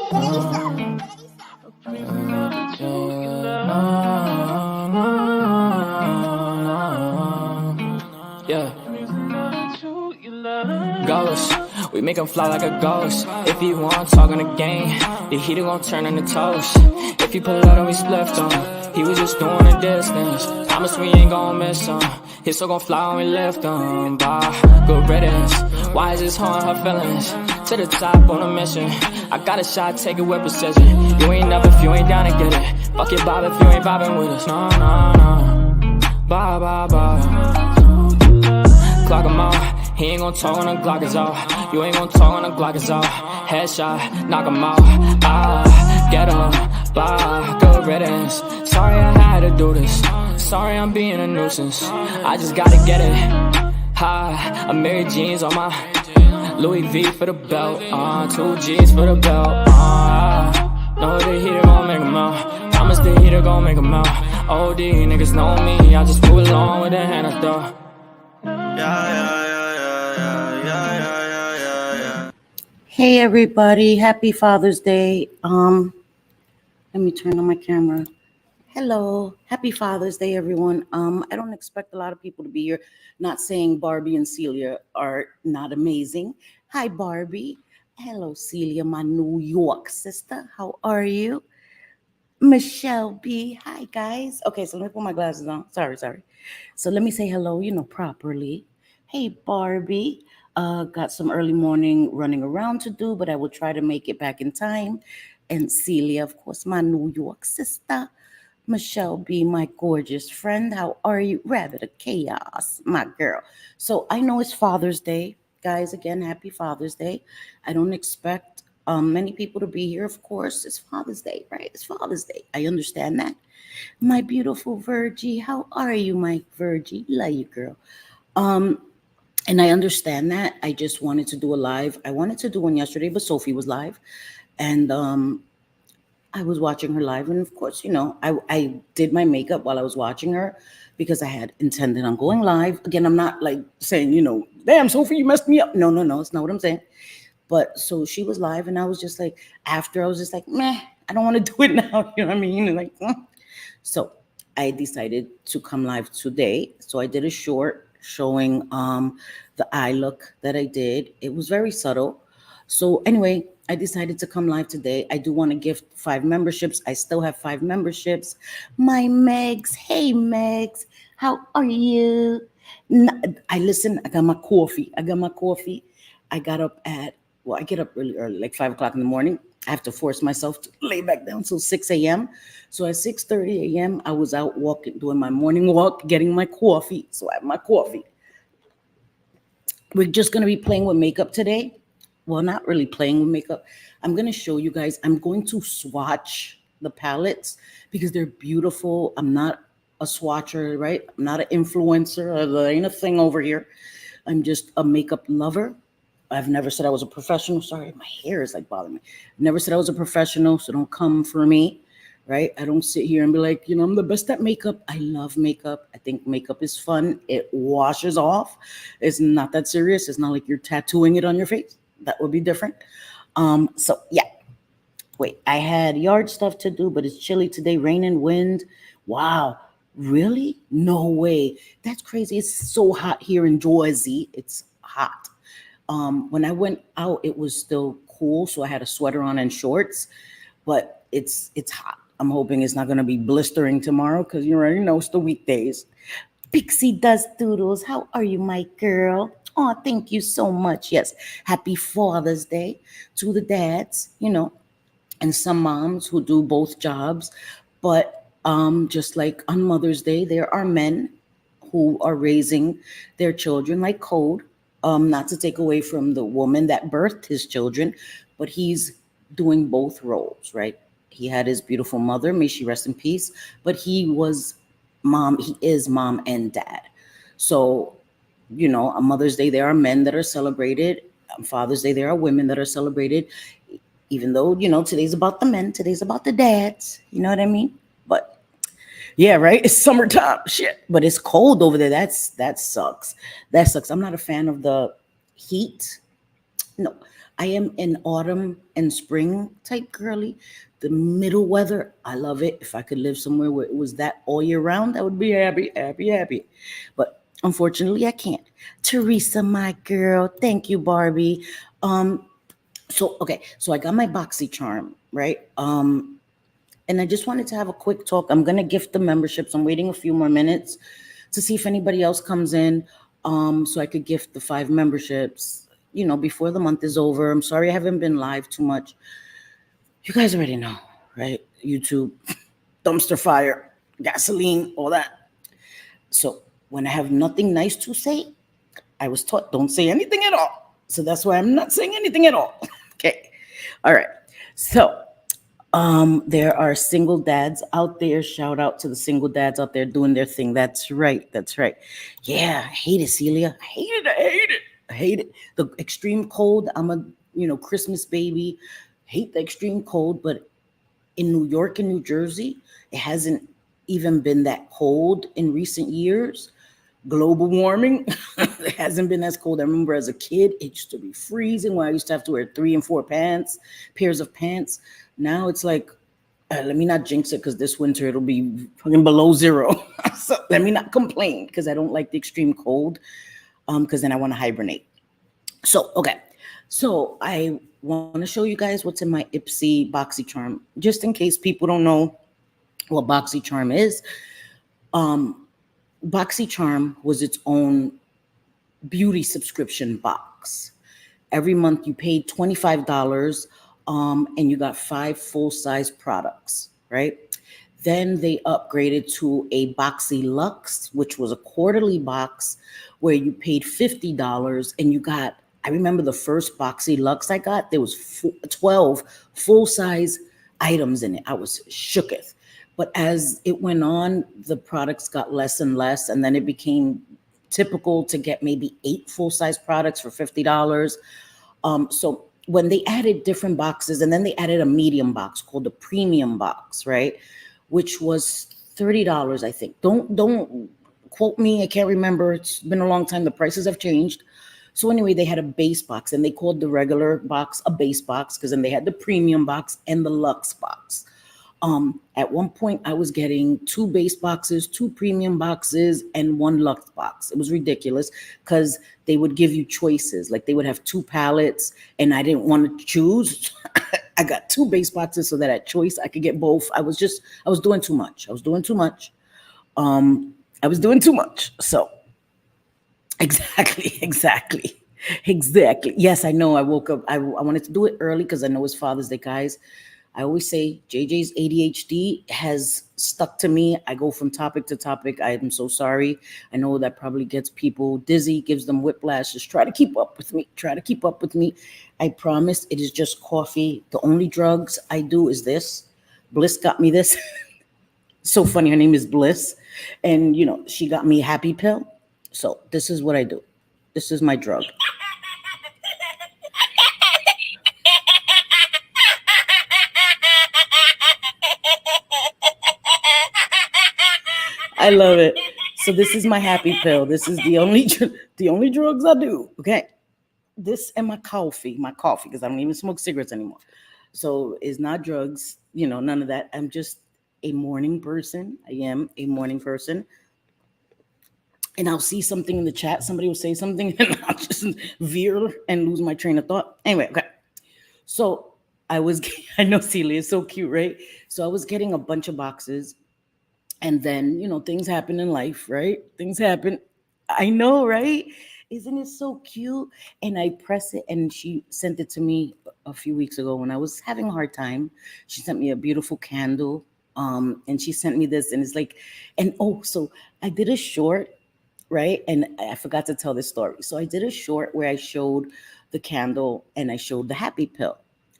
Yeah. Ghost, we make him fly like a ghost. If he want talk on the game, the heater gon' turn into toast. If he pull out and we spliffed him, he was just doing a distance. Promise we ain't gon' miss him. His soul gon' fly when we lift him. Bye, good riddance. Why is this harm her feelings? To the top on a mission. I got a shot, take it with precision. You ain't up if you ain't down to get it. Fuck your bob if you ain't vibing with us. No, no, no. Bye, bye, bye. Clock him out, he ain't gon' talk when the Glock is out. You ain't gon' talk when the Glock is out. Headshot, knock him out. Get him, bye, good riddance. Sorry I had to do this. Sorry I'm being a nuisance. I just gotta get it. I'm Mary Jeans on my Louis V for the belt. 2 G's for the belt. Know the heater gon' make 'em out. Promise the heater gon' make 'em out. OD niggas know me. I just move along with a hand I throw. Hey everybody, happy Father's Day. Let me turn on my camera. Hello, happy Father's Day, everyone. I don't expect a lot of people to be here. Not saying Barbie and Celia are not amazing. Hi, Barbie. Hello, Celia, my New York sister. How are you? Michelle B. Hi, guys. Okay, so let me put my glasses on. Sorry. So let me say hello, properly. Hey, Barbie. Got some early morning running around to do, but I will try to make it back in time. And Celia, of course, my New York sister. Michelle B., my gorgeous friend. How are you? Rabbit of Chaos, my girl. So I know it's Father's Day. Guys, again, happy Father's Day. I don't expect many people to be here, of course. It's Father's Day, right? It's Father's Day. I understand that. My beautiful Virgie, how are you, my Virgie? Love you, girl. And I understand that. I just wanted to do a live. I wanted to do one yesterday, but Sophie was live. And I was watching her live. And of course, I did my makeup while I was watching her because I had intended on going live. Again, I'm not like saying, damn, Sophie, you messed me up. No, it's not what I'm saying. But so she was live and I was just like, after I was just like, meh, I don't want to do it now. You know what I mean? And like, So I decided to come live today. So I did a short showing the eye look that I did. It was very subtle. So anyway, I decided to come live today. I do want to gift 5 memberships. I still have 5 memberships. My Megs, hey Megs, how are you? I got my coffee. I got up I get up really early, like 5 o'clock in the morning. I have to force myself to lay back down till 6 a.m. So at 6:30 a.m., I was out walking, doing my morning walk, getting my coffee. So I have my coffee. We're just going to be playing with makeup today. Well, not really playing with makeup. I'm going to show you guys. I'm going to swatch the palettes because they're beautiful. I'm not a swatcher, right? I'm not an influencer. There ain't a thing over here. I'm just a makeup lover. I've never said I was a professional. Sorry, my hair is like bothering me. Never said I was a professional, so don't come for me, right? I don't sit here and be like, I'm the best at makeup. I love makeup. I think makeup is fun. It washes off. It's not that serious. It's not like you're tattooing it on your face. That would be different. So yeah. Wait, I had yard stuff to do, but it's chilly today. Rain and wind. Wow. Really? No way. That's crazy. It's so hot here in Jersey. It's hot. When I went out, it was still cool, so I had a sweater on and shorts, but it's hot. I'm hoping it's not going to be blistering tomorrow because you already know it's the weekdays. Pixie Does Doodles, how are you, my girl? Oh, thank you so much. Yes, happy Father's Day to the dads, and some moms who do both jobs. But just like on Mother's Day, there are men who are raising their children like Code. Not to take away from the woman that birthed his children, but he's doing both roles, right? He had his beautiful mother, may she rest in peace, but he is mom and dad. So, on Mother's Day, there are men that are celebrated. On Father's Day, there are women that are celebrated. Even though, today's about the men, today's about the dads, you know what I mean? But yeah, right. It's summertime, shit. But it's cold over there. That sucks. I'm not a fan of the heat. No, I am an autumn and spring type girly. The middle weather, I love it. If I could live somewhere where it was that all year round, I would be happy, happy, happy. But unfortunately, I can't. Teresa, my girl, thank you, Barbie. Um, so okay, so I got my Boxycharm, right? And I just wanted to have a quick talk. I'm gonna gift the memberships. I'm waiting a few more minutes to see if anybody else comes in, so I could gift the 5 memberships, before the month is over. I'm sorry I haven't been live too much. You guys already know, right? YouTube, dumpster fire, gasoline, all that. So when I have nothing nice to say, I was taught don't say anything at all. So that's why I'm not saying anything at all. Okay. All right. So there are single dads out there. Shout out to the single dads out there doing their thing. That's right. That's right. Yeah, I hate it, Celia. I hate it. I hate it. I hate it. The extreme cold. I'm a Christmas baby. Hate the extreme cold, but in New York and New Jersey, it hasn't even been that cold in recent years. Global warming, it hasn't been as cold. I remember as a kid, it used to be freezing when I used to have to wear 3 and 4 pairs of pants. Now it's like, let me not jinx it because this winter it'll be fucking below zero. So let me not complain because I don't like the extreme cold. Because then I want to hibernate. So okay, so I want to show you guys what's in my Ipsy Boxycharm, just in case people don't know what Boxycharm is. Boxycharm was its own beauty subscription box. Every month you paid $25, and you got 5 full-size products, right? Then they upgraded to a Boxy Lux, which was a quarterly box where you paid $50 and you got, I remember the first Boxy Lux I got, there was 12 full-size items in it. I was shooketh. But as it went on, the products got less and less, and then it became typical to get maybe 8 full-size products for $50. So when they added different boxes, and then they added a medium box called the premium box, right? Which was $30, I think. Don't quote me. I can't remember. It's been a long time. The prices have changed. So anyway, they had a base box, and they called the regular box a base box because then they had the premium box and the luxe box. At one point, I was getting 2 base boxes, 2 premium boxes, and 1 luxe box. It was ridiculous because they would give you choices. Like they would have 2 palettes, and I didn't want to choose. I got 2 base boxes so that at choice I could get both. I was doing too much. I was doing too much. I was doing too much. So exactly. Yes, I know. I woke up. I wanted to do it early because I know it's Father's Day, guys. I always say JJ's ADHD has stuck to me. I go from topic to topic. I am so sorry. I know that probably gets people dizzy, gives them whiplash. Just try to keep up with me. Try to keep up with me. I promise it is just coffee. The only drugs I do is this. Bliss got me this. So funny. Her name is Bliss. And, she got me a happy pill. So this is what I do. This is my drug. I love it. So this is my happy pill. This is the only drugs I do. Okay. This and my coffee, because I don't even smoke cigarettes anymore. So it's not drugs, none of that. I'm just a morning person. I am a morning person. And I'll see something in the chat. Somebody will say something and I'll just veer and lose my train of thought. Anyway, okay. So I know Celia is so cute, right? So I was getting a bunch of boxes. And then, things happen in life, right? Things happen. I know, right? Isn't it so cute? And I press it, and she sent it to me a few weeks ago when I was having a hard time. She sent me a beautiful candle. And she sent me this, and it's like, so I did a short, right? And I forgot to tell this story. So I did a short where I showed the candle and I showed the happy pill.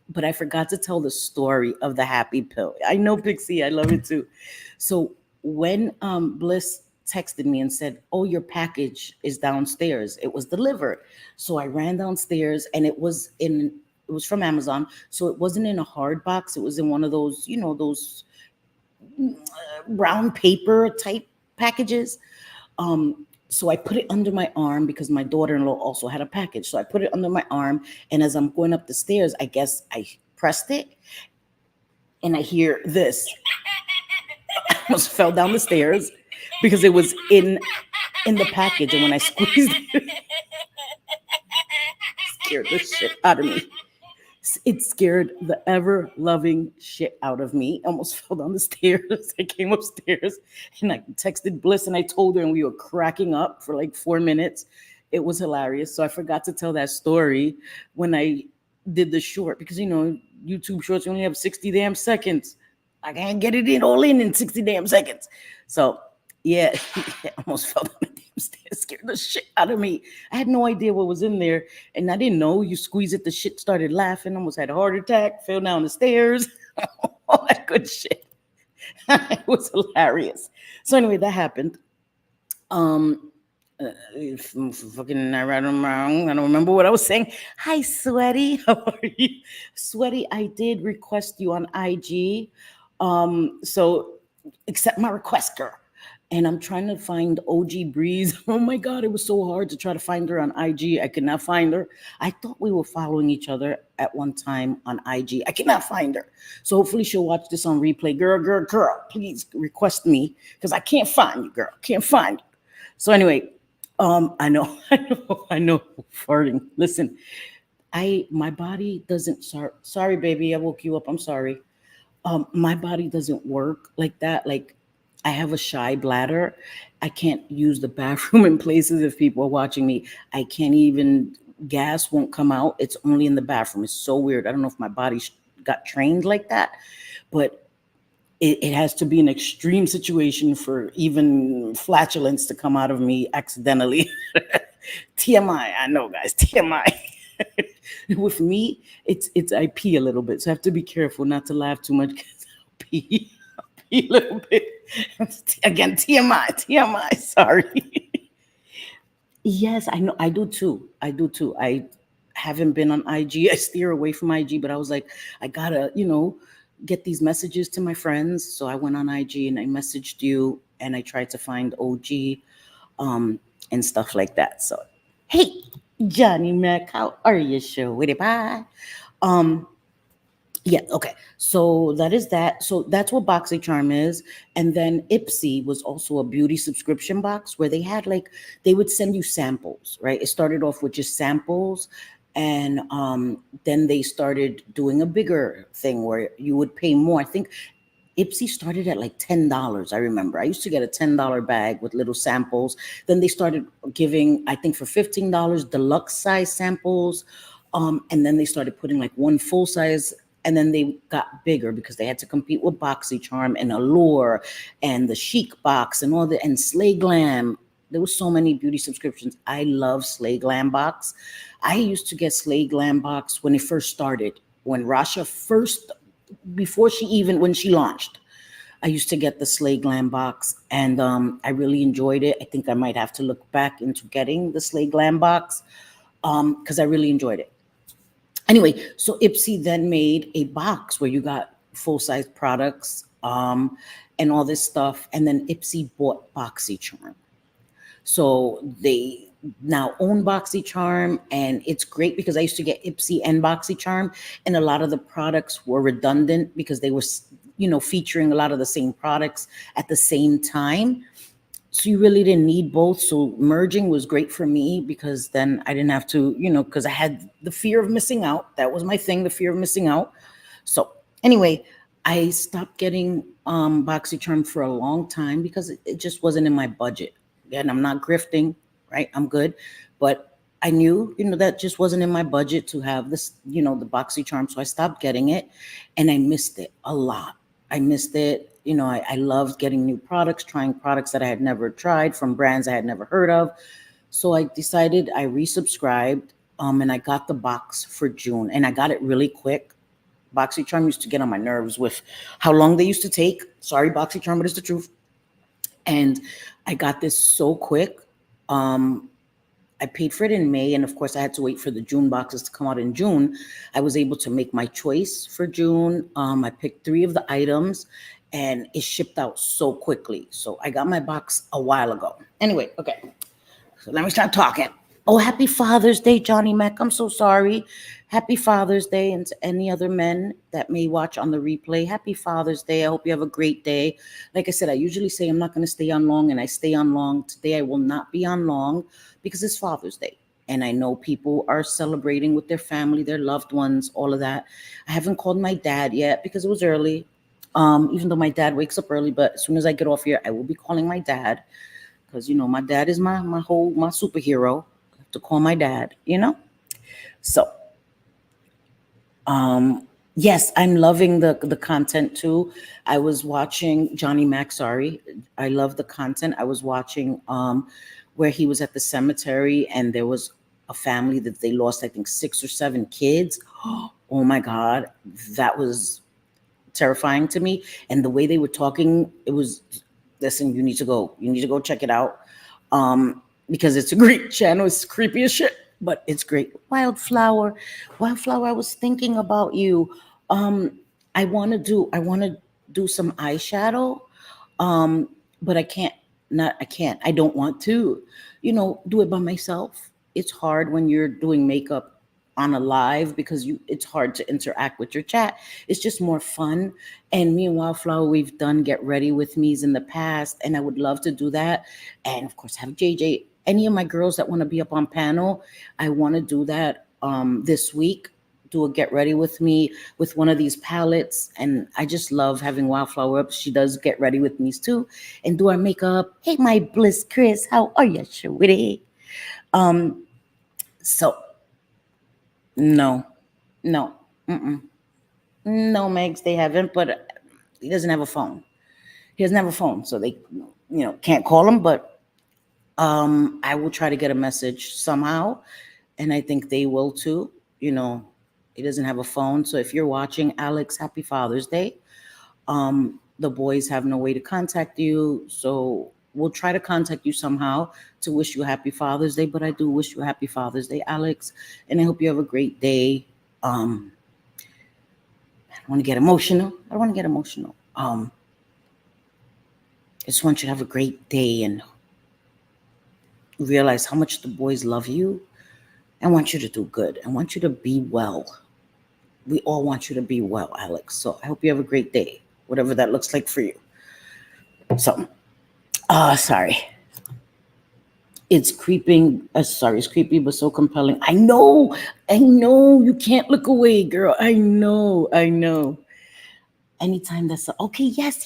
But I forgot to tell the story of the happy pill. I know, Pixie, I love it too. So when Bliss texted me and said, "Oh, your package is downstairs," it was delivered. So I ran downstairs, and it was from Amazon. So it wasn't in a hard box. It was in one of those, those brown paper type packages. So I put it under my arm because my daughter-in-law also had a package. So I put it under my arm, and as I'm going up the stairs, I guess I pressed it, and I hear this. I almost fell down the stairs because it was in the package, and when I squeezed it, it scared the shit out of me. It scared the ever loving shit out of me. I almost fell down the stairs. I came upstairs and I texted Bliss and I told her, and we were cracking up for like 4 minutes. It was hilarious. So I forgot to tell that story when I did the short because, YouTube shorts only have 60 damn seconds. I can't get it in 60 damn seconds. So yeah, I almost fell down the damn stairs, scared the shit out of me. I had no idea what was in there, and I didn't know. You squeeze it, the shit started laughing, almost had a heart attack, fell down the stairs, all that good shit. It was hilarious. So anyway, that happened. Fucking I don't remember what I was saying. Hi, Sweaty. How are you? Sweaty, I did request you on IG. So accept my request, girl. And I'm trying to find OG Breeze. Oh my God, it was so hard to try to find her on IG. I could not find her. I thought we were following each other at one time on IG. I cannot find her. So hopefully she'll watch this on replay. Girl, please request me because I can't find you, girl. Can't find you. So anyway, I know, farting. Listen, my body doesn't, sorry, baby, I woke you up. I'm sorry. My body doesn't work like that. Like, I have a shy bladder. I can't use the bathroom in places if people are watching me. I can't even, gas won't come out. It's only in the bathroom. It's so weird. I don't know if my body got trained like that, but it has to be an extreme situation for even flatulence to come out of me accidentally. TMI, I know, guys, TMI. With me, it's I pee a little bit, so I have to be careful not to laugh too much because I'll pee a little bit. Again, TMI, sorry. Yes, I know, I do too. I haven't been on IG. I steer away from IG, but I was like, I gotta, get these messages to my friends. So I went on IG and I messaged you and I tried to find OG and stuff like that. So, hey, Johnny Mac, how are you, show? With it, bye. Yeah, okay. So that is that. So that's what Boxycharm is. And then Ipsy was also a beauty subscription box where they would send you samples, right? It started off with just samples. And then they started doing a bigger thing where you would pay more. I think Ipsy started at like $10. I remember I used to get a $10 bag with little samples. Then they started giving, I think for $15, deluxe size samples. And then they started putting like one full size, and then they got bigger because they had to compete with Boxycharm and Allure and the Chic Box and and Slay Glam. There was so many beauty subscriptions. I love Slay Glam Box. I used to get Slay Glam Box when it first started. When Rasha first, when she launched, I used to get the Slay Glam Box, and I really enjoyed it. I think I might have to look back into getting the Slay Glam Box because I really enjoyed it. Anyway, so Ipsy then made a box where you got full-size products and all this stuff. And then Ipsy bought Boxycharm. So they now own Boxycharm, and it's great because I used to get Ipsy and Boxycharm, and a lot of the products were redundant because they were, featuring a lot of the same products at the same time. So you really didn't need both. So merging was great for me because then I didn't have to, because I had the fear of missing out. That was my thing, the fear of missing out. So anyway, I stopped getting Boxycharm for a long time because it just wasn't in my budget. And I'm not grifting, right? I'm good. But I knew, that just wasn't in my budget to have this, the Boxycharm. So I stopped getting it, and I missed it a lot. I missed it. I loved getting new products, trying products that I had never tried from brands I had never heard of. So I decided I resubscribed, and I got the box for June, and I got it really quick. Boxycharm used to get on my nerves with how long they used to take. Sorry, Boxycharm, but it's the truth. And I got this so quick. I paid for it in May, and of course I had to wait for the June boxes to come out in June. I was able to make my choice for June. I picked 3 of the items, and it shipped out so quickly. So I got my box a while ago. Anyway, okay. So let me start talking. Oh, happy Father's Day, Johnny Mac. I'm so sorry. Happy Father's Day, and to any other men that may watch on the replay. Happy Father's Day. I hope you have a great day. Like I said, I usually say I'm not going to stay on long, and I stay on long. Today I will not be on long because it's Father's Day. And I know people are celebrating with their family, their loved ones, all of that. I haven't called my dad yet because it was early. Even though my dad wakes up early, but as soon as I get off here, I will be calling my dad because my dad is my superhero. I have to call my dad. So yes, I'm loving the content too. I was watching Johnny Mac. Sorry, I love the content. I was watching where he was at the cemetery and there was a family that they lost, I think 6 or 7 kids. Oh my God, that was terrifying to me. And the way they were talking, it was, listen, you need to go check it out. Because it's a great channel. It's creepy as shit, but it's great. Wildflower, I was thinking about you. I want to do some eyeshadow, but I don't want to, do it by myself. It's hard when you're doing makeup on a live because it's hard to interact with your chat. It's just more fun. And me and Wildflower, we've done get ready with me's in the past, and I would love to do that. And of course, have JJ, any of my girls that want to be up on panel, I want to do that this week. Do a get ready with me with one of these palettes. And I just love having Wildflower up. She does get ready with me too and do our makeup. Hey, my Bliss Chris, how are you, sweetie? So no, mm-mm. No, Megs, they haven't, but he doesn't have a phone. He doesn't have a phone, so they, can't call him, but I will try to get a message somehow, and I think they will too. He doesn't have a phone, so if you're watching, Alex, happy Father's Day. The boys have no way to contact you, so we'll try to contact you somehow to wish you a happy Father's Day, but I do wish you a happy Father's Day, Alex, and I hope you have a great day. I don't want to get emotional. I just want you to have a great day and realize how much the boys love you. I want you to do good. I want you to be well. We all want you to be well, Alex. So I hope you have a great day, whatever that looks like for you. So, sorry. It's creeping. It's creepy, but so compelling. I know. You can't look away, girl. I know. Anytime that's okay. Yes.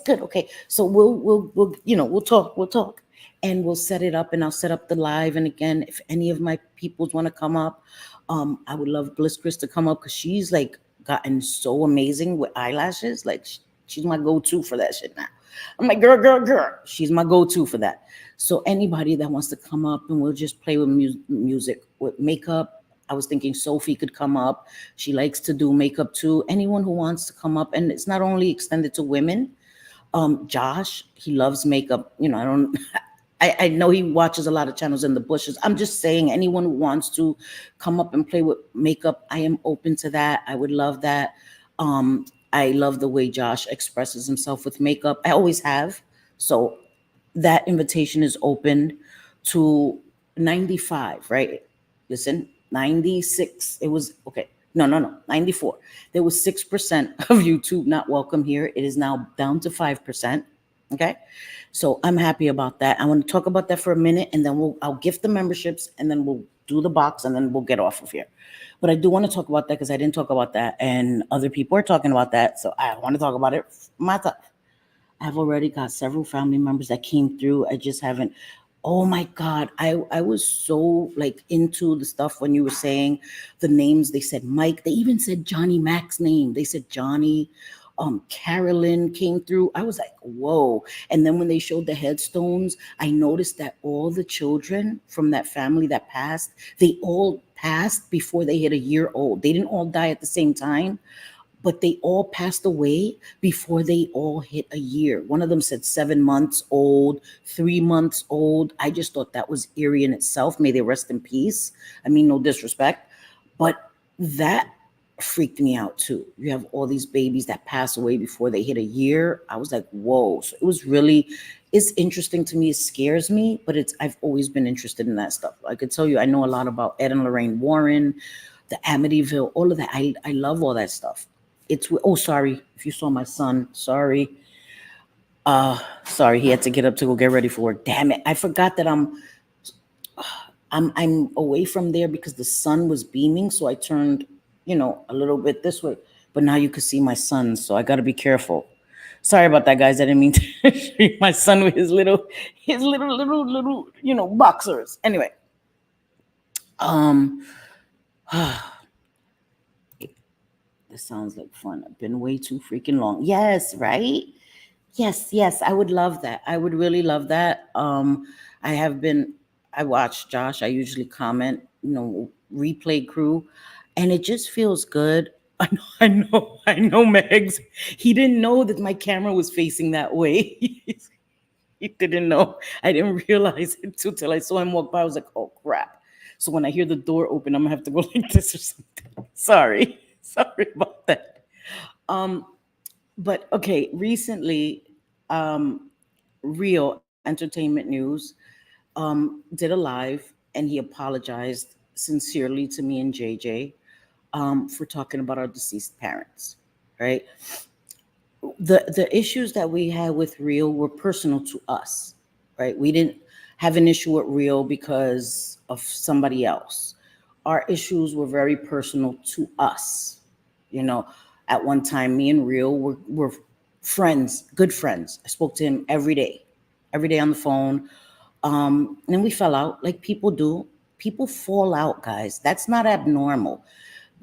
Good. Okay. So we'll talk, and we'll set it up, and I'll set up the live. And again, if any of my peoples want to come up, I would love Bliss Chris to come up because she's like gotten so amazing with eyelashes. Like she's my go-to for that shit now. I'm like, girl. She's my go-to for that. So anybody that wants to come up and we'll just play with music, with makeup. I was thinking Sophie could come up. She likes to do makeup too. Anyone who wants to come up, and it's not only extended to women. Josh, he loves makeup. I know he watches a lot of channels in the bushes. I'm just saying, anyone who wants to come up and play with makeup, I am open to that. I would love that. I love the way Josh expresses himself with makeup. I always have. So that invitation is open to 95, right? Listen, 96. It was, okay. No, 94. There was 6% of YouTube not welcome here. It is now down to 5%. Okay. So I'm happy about that. I want to talk about that for a minute, and then I'll gift the memberships, and then we'll do the box, and then we'll get off of here. But I do want to talk about that because I didn't talk about that, and other people are talking about that. So I want to talk about it myself. I've already got several family members that came through. I just haven't. Oh my God. I was so like into the stuff when you were saying the names. They said Mike. They even said Johnny Mac's name. They said Johnny. Carolyn came through. I was like, whoa. And then when they showed the headstones, I noticed that all the children from that family that passed, they all passed before they hit a year old. They didn't all die at the same time, but they all passed away before they all hit a year. One of them said 7 months old, 3 months old. I just thought that was eerie in itself. May they rest in peace. I mean, no disrespect, but that freaked me out too. You have all these babies that pass away before they hit a year. I was like, whoa. So it's interesting to me. It scares me, but I've always been interested in that stuff. I could tell you, I know a lot about Ed and Lorraine Warren, the Amityville, all of that. I love all that stuff. Oh, sorry if you saw my son. Sorry, he had to get up to go get ready for work. Damn it, I forgot that I'm away from there because the sun was beaming, so I turned, a little bit this way. But now you can see my son, so I got to be careful. Sorry about that, guys. I didn't mean to show you my son with his little, boxers. Anyway, um, this sounds like fun. I've been way too freaking long. Yes, right? Yes, I would love that. I would really love that. I have been, I watch Josh. I usually comment, replay crew, and it just feels good. I know, Megs. He didn't know that my camera was facing that way. He didn't know. I didn't realize it till I saw him walk by. I was like, oh crap. So when I hear the door open, I'm gonna have to go like this or something. Sorry about that. But okay, recently, Real Entertainment News did a live, and he apologized sincerely to me and JJ for talking about our deceased parents. Right? The issues that we had with Real were personal to us. Right? We didn't have an issue with Real because of somebody else. Our issues were very personal to us. At one time, me and Real were friends, good friends. I spoke to him every day on the phone. And we fell out like people do. People fall out, guys. That's not abnormal.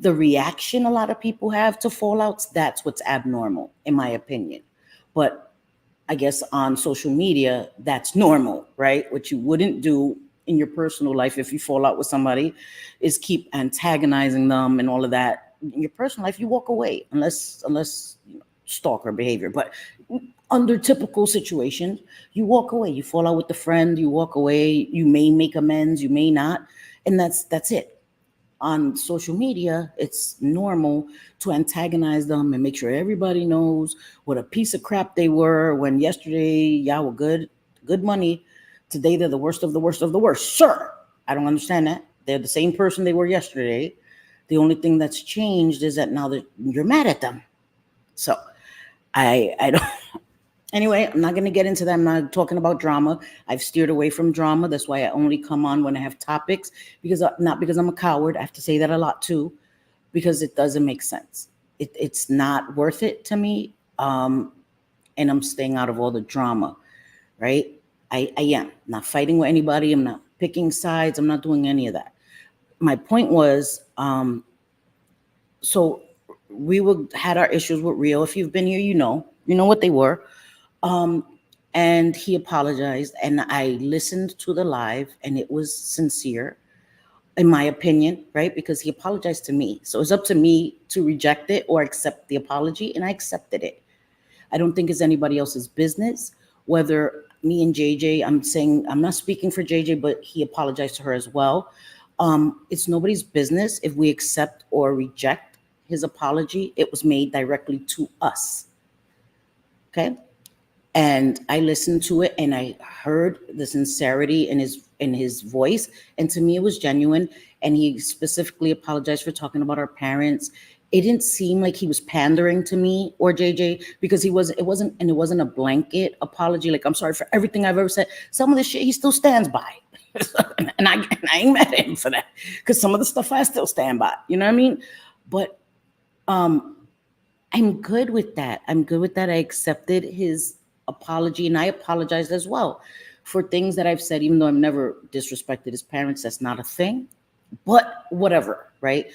The reaction a lot of people have to fallouts, that's what's abnormal, in my opinion. But I guess on social media, that's normal, right? What you wouldn't do in your personal life if you fall out with somebody is keep antagonizing them and all of that. In your personal life, you walk away unless stalker behavior. But under typical situations, you walk away. You fall out with the friend, you walk away. You may make amends, you may not, and that's it. On social media, it's normal to antagonize them and make sure everybody knows what a piece of crap they were when yesterday y'all were good money. Today they're the worst of the worst of the worst. Sir, I don't understand that. They're the same person they were yesterday. The only thing that's changed is that now that you're mad at them. So I don't. Anyway, I'm not going to get into that. I'm not talking about drama. I've steered away from drama. That's why I only come on when I have topics, not because I'm a coward. I have to say that a lot too, because it doesn't make sense. It's not worth it to me. And I'm staying out of all the drama, right? I am not fighting with anybody. I'm not picking sides. I'm not doing any of that. My point was, so had our issues with Real. If you've been here, you know what they were. And he apologized, and I listened to the live, and it was sincere, in my opinion, right? Because he apologized to me. So it's up to me to reject it or accept the apology, and I accepted it. I don't think it's anybody else's business, whether me and JJ, I'm not speaking for JJ, but he apologized to her as well. It's nobody's business if we accept or reject his apology. It was made directly to us. Okay? And I listened to it, and I heard the sincerity in his voice, and to me it was genuine. And he specifically apologized for talking about our parents. It didn't seem like he was pandering to me or JJ, because it wasn't a blanket apology. Like, I'm sorry for everything I've ever said. Some of the shit he still stands by, and I ain't mad at him for that, because some of the stuff I still stand by. You know what I mean? But I'm good with that. I accepted his apology, and I apologized as well for things that I've said, even though I've never disrespected his parents. That's not a thing, but whatever, right?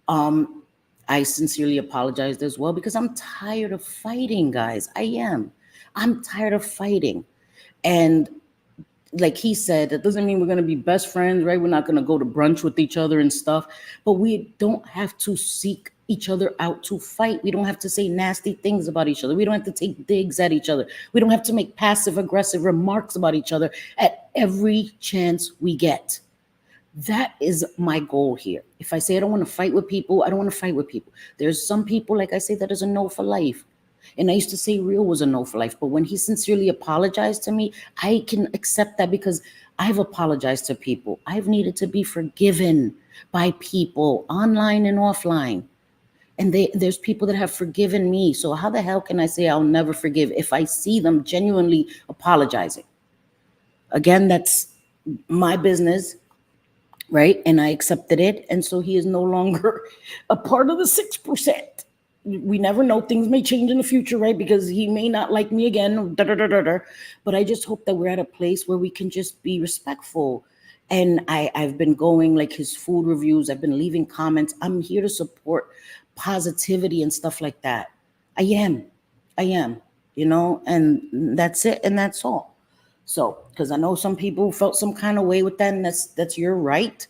I sincerely apologized as well, because I'm tired of fighting, guys. I'm tired of fighting. And like he said, that doesn't mean we're going to be best friends, right? We're not going to go to brunch with each other and stuff, but we don't have to seek each other out to fight. We don't have to say nasty things about each other. We don't have to take digs at each other. We don't have to make passive aggressive remarks about each other at every chance we get. That is my goal here. If I say I don't want to fight with people, I don't want to fight with people. There's some people, like I say, that is a no for life. And I used to say real was a no for life. But when he sincerely apologized to me, I can accept that because I've apologized to people. I've needed to be forgiven by people online and offline. And there's people that have forgiven me. So how the hell can I say I'll never forgive if I see them genuinely apologizing? Again, that's my business, right? And I accepted it. And so he is no longer a part of the 6%. We never know. Things may change in the future, right? Because he may not like me again. But I just hope that we're at a place where we can just be respectful. And I've been going like his food reviews. I've been leaving comments. I'm here to support positivity and stuff like that. I am, and that's it. And that's all. So, because I know some people felt some kind of way with that, and that's your right.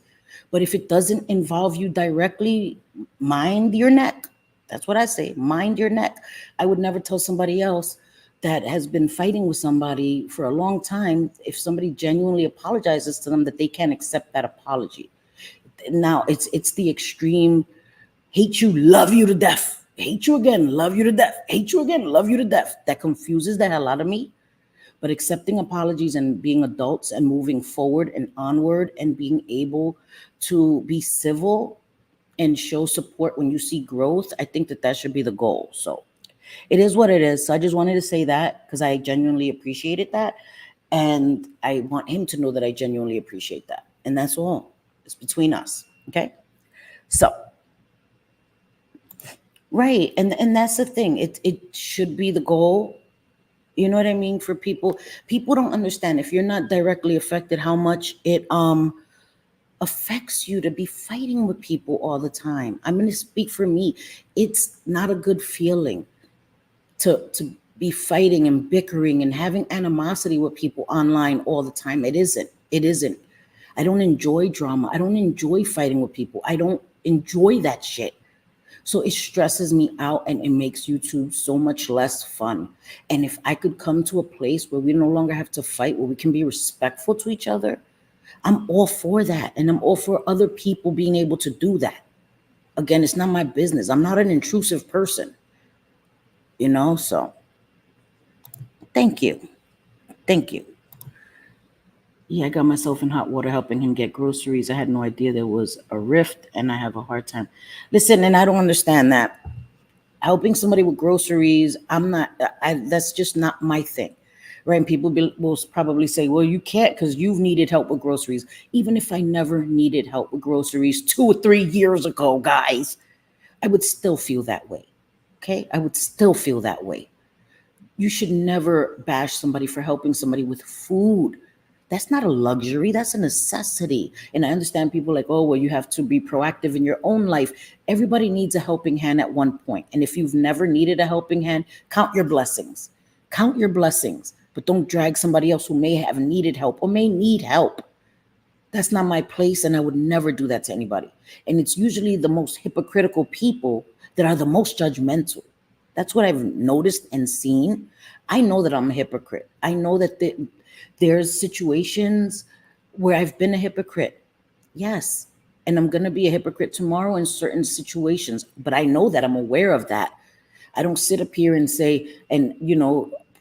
But if it doesn't involve you directly, mind your neck. That's what I say. Mind your neck. I would never tell somebody else that has been fighting with somebody for a long time, if somebody genuinely apologizes to them, that they can't accept that apology. Now, it's the extreme hate you, love you to death. Hate you again, love you to death. Hate you again, love you to death. That confuses the hell out of me. But accepting apologies and being adults and moving forward and onward and being able to be civil and show support when you see growth, I think that should be the goal. So it is what it is. So I just wanted to say that because I genuinely appreciated that. And I want him to know that I genuinely appreciate that. And that's all. It's between us. Okay? So, right. And that's the thing. It should be the goal. You know what I mean? For people don't understand if you're not directly affected, how much it affects you to be fighting with people all the time. I'm going to speak for me. It's not a good feeling to be fighting and bickering and having animosity with people online all the time. It isn't. I don't enjoy drama. I don't enjoy fighting with people. I don't enjoy that shit. So it stresses me out and it makes YouTube so much less fun. And if I could come to a place where we no longer have to fight, where we can be respectful to each other, I'm all for that. And I'm all for other people being able to do that. Again, it's not my business. I'm not an intrusive person, so thank you. Thank you. Yeah, I got myself in hot water helping him get groceries. I had no idea there was a rift, and I have a hard time. Listen, and I don't understand that. Helping somebody with groceries, that's just not my thing, right? And people will probably say, well, you can't because you've needed help with groceries. Even if I never needed help with groceries 2 or 3 years ago, guys, I would still feel that way, okay? I would still feel that way. You should never bash somebody for helping somebody with food. That's not a luxury. That's a necessity. And I understand people like, oh, well, you have to be proactive in your own life. Everybody needs a helping hand at one point. And if you've never needed a helping hand, count your blessings. Count your blessings. But don't drag somebody else who may have needed help or may need help. That's not my place, and I would never do that to anybody. And it's usually the most hypocritical people that are the most judgmental. That's what I've noticed and seen. I know that I'm a hypocrite. I know that there's situations where I've been a hypocrite. Yes. And I'm going to be a hypocrite tomorrow in certain situations. But I know that. I'm aware of that. I don't sit up here and say, and,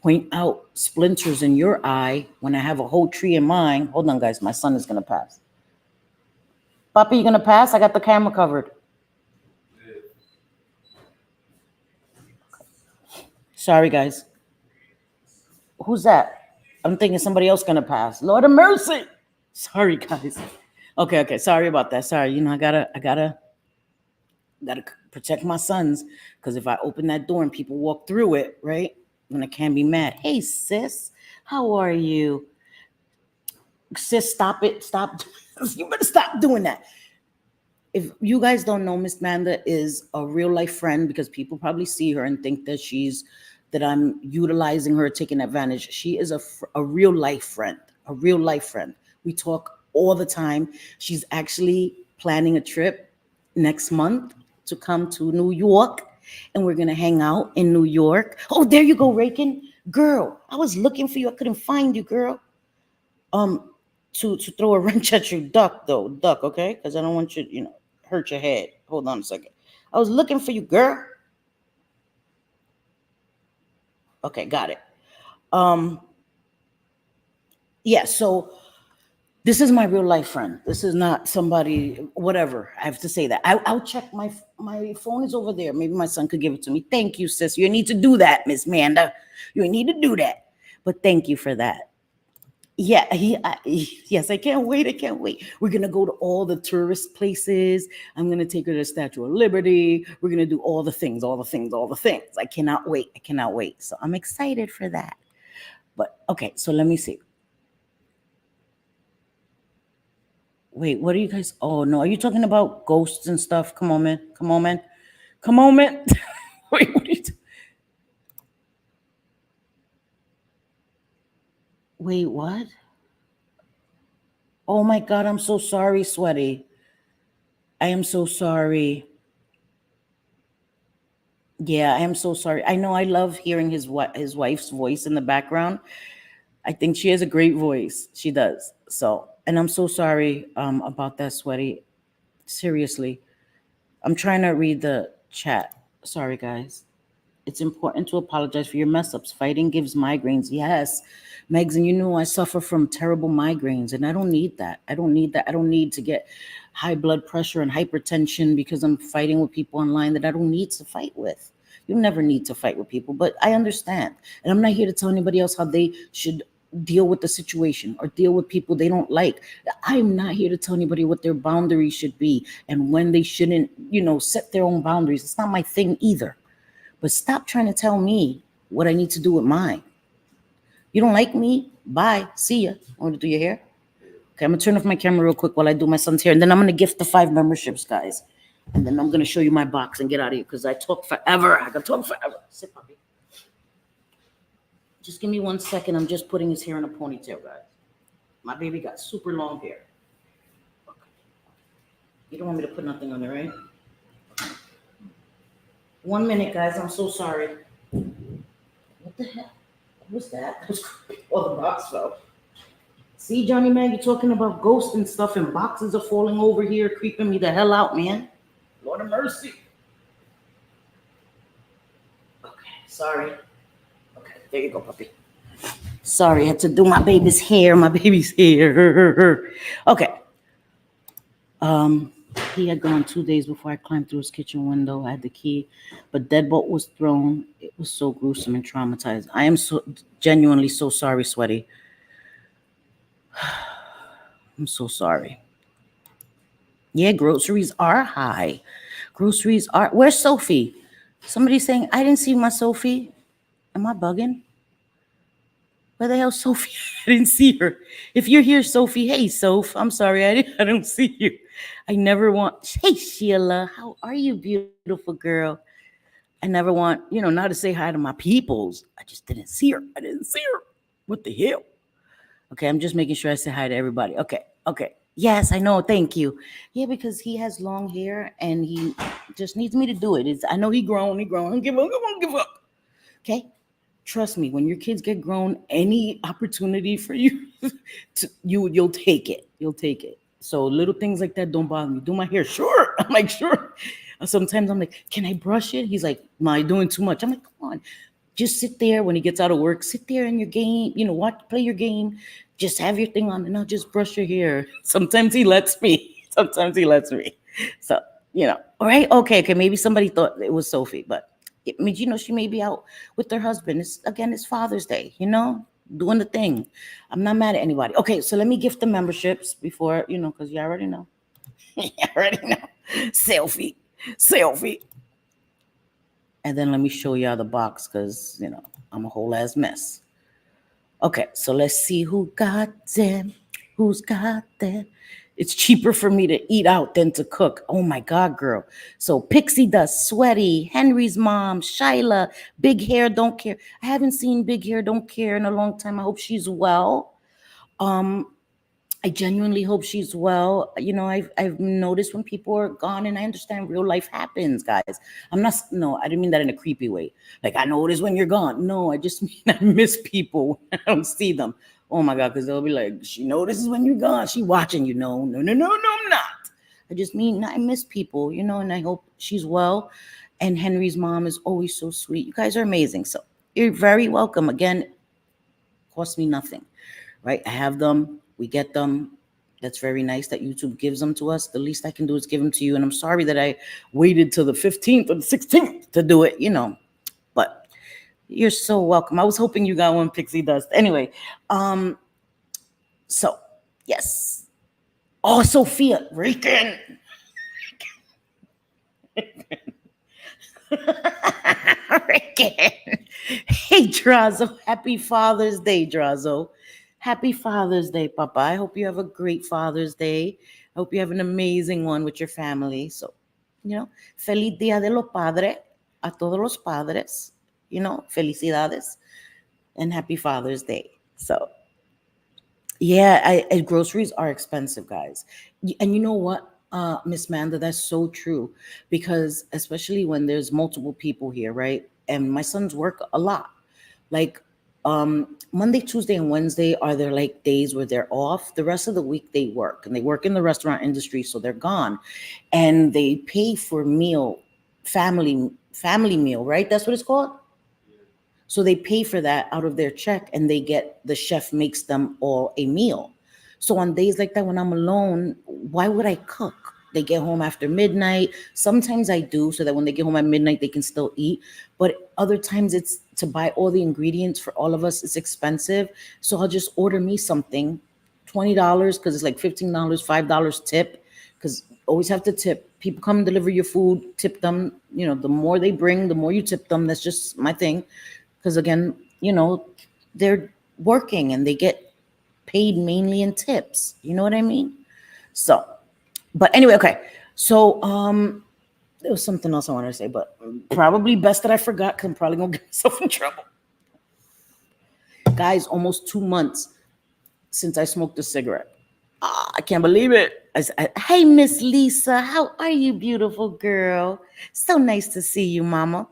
point out splinters in your eye when I have a whole tree in mine. Hold on, guys. My son is going to pass. Papa, you going to pass? I got the camera covered. Sorry, guys. Who's that? I'm thinking somebody else going to pass. Lord of mercy. Sorry, guys. Okay. Sorry about that. Sorry. I gotta protect my sons, because if I open that door and people walk through it, right, then I can't be mad. Hey, sis, how are you? Sis, stop it. Stop. You better stop doing that. If you guys don't know, Miss Manda is a real life friend, because people probably see her and think that I'm utilizing her, taking advantage. She is a real life friend, We talk all the time. She's actually planning a trip next month to come to New York, and we're going to hang out in New York. Oh, there you go, Rakin. Girl, I was looking for you. I couldn't find you, girl. To throw a wrench at your duck, okay? Because I don't want you, hurt your head. Hold on a second. I was looking for you, girl. Okay, got it. Um, yeah, so this is my real life friend. This is not somebody, whatever. I have to say that. I'll check my phone is over there. Maybe my son could give it to me. Thank you, sis. You need to do that, Miss Manda. You need to do that. But thank you for that. Yeah, yes, I can't wait. I can't wait. We're gonna go to all the tourist places. I'm gonna take her to the Statue of Liberty. We're gonna do all the things, all the things, all the things. I cannot wait. I cannot wait. So I'm excited for that. But okay, so let me see. Wait, what are you guys? Oh no, are you talking about ghosts and stuff? Come on, man. Come on, man. Come on, man. Wait, what are you? Wait, what? Oh my God, I'm so sorry, sweaty. I am so sorry. Yeah, I am so sorry. I know I love hearing his wife's voice in the background. I think she has a great voice. She does. So, and I'm so sorry about that, sweaty. Seriously, I'm trying to read the chat. Sorry, guys. It's important to apologize for your mess ups. Fighting gives migraines. Yes, Megs, and you know I suffer from terrible migraines, and I don't need that. I don't need that. I don't need to get high blood pressure and hypertension because I'm fighting with people online that I don't need to fight with. You never need to fight with people, but I understand. And I'm not here to tell anybody else how they should deal with the situation or deal with people they don't like. I'm not here to tell anybody what their boundaries should be and when they shouldn't, set their own boundaries. It's not my thing either. But stop trying to tell me what I need to do with mine. You don't like me? Bye. See ya. I want to do your hair. Okay, I'm gonna turn off my camera real quick while I do my son's hair, and then I'm gonna gift the 5 memberships, guys. And then I'm gonna show you my box and get out of here because I talk forever. I can talk forever. Sit, puppy. Just give me 1 second. I'm just putting his hair in a ponytail, guys. My baby got super long hair. Okay. You don't want me to put nothing on there, right? 1 minute, guys. I'm so sorry. What the heck? What was that? Oh, the box fell. See, Johnny man, you're talking about ghosts and stuff, and boxes are falling over here, creeping me the hell out, man. Lord of mercy. Okay, sorry. Okay, there you go, puppy. Sorry, I had to do my baby's hair. My baby's hair. Okay. He had gone 2 days before I climbed through his kitchen window. I had the key, but deadbolt was thrown. It was so gruesome and traumatized. I am so genuinely so sorry, sweaty. I'm so sorry. Yeah, groceries are high. Groceries are. Where's Sophie? Somebody's saying I didn't see my Sophie. Am I bugging? Where the hell, Sophie? I didn't see her. If you're here, Sophie, hey, Soph. I'm sorry, I don't see you. I never want. Hey, Sheila, how are you, beautiful girl? I never want, not to say hi to my peoples. I just didn't see her. I didn't see her. What the hell? Okay, I'm just making sure I say hi to everybody. Okay. Yes, I know. Thank you. Yeah, because he has long hair and he just needs me to do it. I know he grown. I don't give up. I don't give up. Okay. Trust me, when your kids get grown, any opportunity for you, you'll take it. You'll take it. So little things like that don't bother me. Do my hair, sure. I'm like, sure. Sometimes I'm like, can I brush it? He's like, am I doing too much? I'm like, come on, just sit there when he gets out of work. Sit there in your game. Play your game. Just have your thing on, and I'll just brush your hair. Sometimes he lets me. Sometimes he lets me. So all right, okay. Maybe somebody thought it was Sophie, but. I mean, she may be out with her husband. It's Father's Day, doing the thing. I'm not mad at anybody. Okay, so let me gift the memberships before, because you already know. You already know. Selfie. And then let me show y'all the box because, I'm a whole ass mess. Okay, so let's see who got them. Who's got them? It's cheaper for me to eat out than to cook. Oh my God, girl. So Pixie Dust, Sweaty, Henry's mom, Shyla, Big Hair Don't Care. I haven't seen Big Hair Don't Care in a long time. I hope she's well. I genuinely hope she's well. I've noticed when people are gone, and I understand real life happens, guys. No, I didn't mean that in a creepy way. Like, I notice when you're gone. No, I just mean I miss people when I don't see them. Oh my God, because they'll be like, she notices when you're gone. She watching you. No, I'm not. I just mean I miss people, and I hope she's well. And Henry's mom is always so sweet. You guys are amazing. So You're very welcome. Again, cost me nothing, right? I have them. We get them. That's very nice that YouTube gives them to us. The least I can do is give them to you. And I'm sorry that I waited till the 15th or the 16th to do it, but you're so welcome. I was hoping you got one, Pixie Dust. Anyway, so yes. Oh, Sophia, Rican. Rican. Hey, Drazo. Happy Father's Day, Drazo. Happy Father's Day, Papa. I hope you have a great Father's Day. I hope you have an amazing one with your family. So, Feliz Dia de los Padres a todos los padres. Felicidades and happy Father's Day. So, yeah, groceries are expensive, guys. And you know what, Miss Manda, that's so true. Because especially when there's multiple people here, right? And my sons work a lot. Like Monday, Tuesday, and Wednesday are their like days where they're off. The rest of the week they work, and they work in the restaurant industry, so they're gone. And they pay for family meal, right? That's what it's called. So they pay for that out of their check, and the chef makes them all a meal. So on days like that when I'm alone, why would I cook? They get home after midnight. Sometimes I do so that when they get home at midnight, they can still eat. But other times it's to buy all the ingredients for all of us. It's expensive. So I'll just order me something, $20, because it's like $15, $5 tip, because always have to tip. People come and deliver your food, tip them. The more they bring, the more you tip them. That's just my thing. Because again, they're working and they get paid mainly in tips. You know what I mean? So, but anyway, okay. So, there was something else I wanted to say, but probably best that I forgot because I'm probably gonna get myself in trouble. Guys, almost 2 months since I smoked a cigarette. I can't believe it. Hey, Miss Lisa, how are you, beautiful girl? So nice to see you, Mama.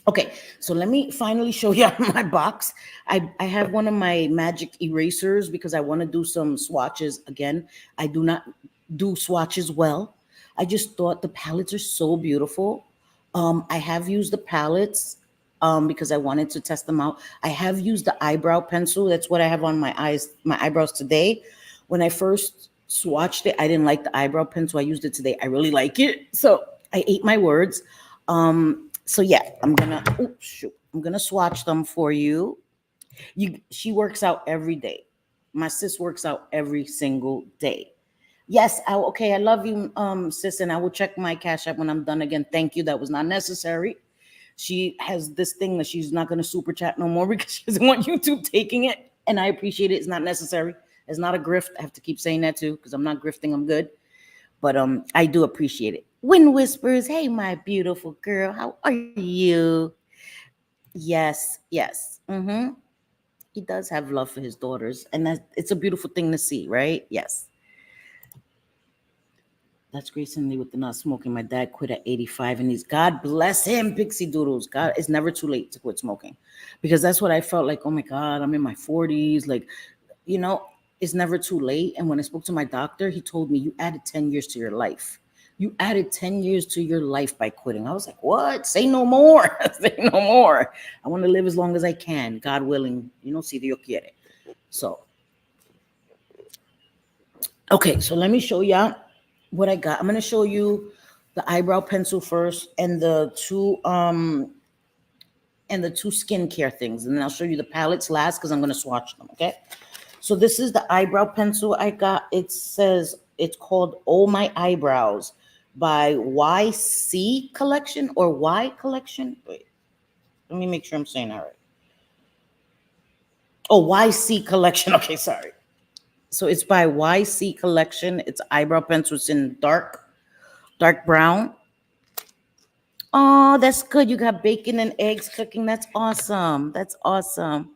Okay, so let me finally show you my box. I have one of my magic erasers because I want to do some swatches again. I do not do swatches well. I just thought the palettes are so beautiful. I have used the palettes because I wanted to test them out. I have used the eyebrow pencil. That's what I have on my eyebrows today. When I first swatched it, I didn't like the eyebrow pencil. I used it today. I really like it. So I ate my words. So yeah, I'm gonna swatch them for you. She works out every day. My sis works out every single day. Yes, okay, I love you, sis, and I will check my cash app when I'm done again. Thank you. That was not necessary. She has this thing that she's not gonna super chat no more because she doesn't want YouTube taking it. And I appreciate it. It's not necessary. It's not a grift. I have to keep saying that too, because I'm not grifting, I'm good. But I do appreciate it. Wind Whispers, hey, my beautiful girl, how are you? Yes, yes. He does have love for his daughters, and it's a beautiful thing to see, right? Yes. That's recently with the not smoking. My dad quit at 85, and he's, God bless him, Pixie Doodles. God, it's never too late to quit smoking, because that's what I felt like. Oh my God, I'm in my 40s. Like, it's never too late. And when I spoke to my doctor, he told me, you added 10 years to your life. You added 10 years to your life by quitting. I was like, what? Say no more. Say no more. I want to live as long as I can. God willing, si Dios quiere. So, okay, so let me show you what I got. I'm going to show you the eyebrow pencil first and the two skincare things. And then I'll show you the palettes last because I'm going to swatch them, okay? So this is the eyebrow pencil I got. It says it's called Oh My Eyebrows by YC Collection or Y Collection. Wait, let me make sure I'm saying that right. Oh, YC Collection. Okay, sorry. So it's by YC Collection. It's eyebrow pencil. It's in dark brown. Oh, that's good. You got bacon and eggs cooking. That's awesome. That's awesome.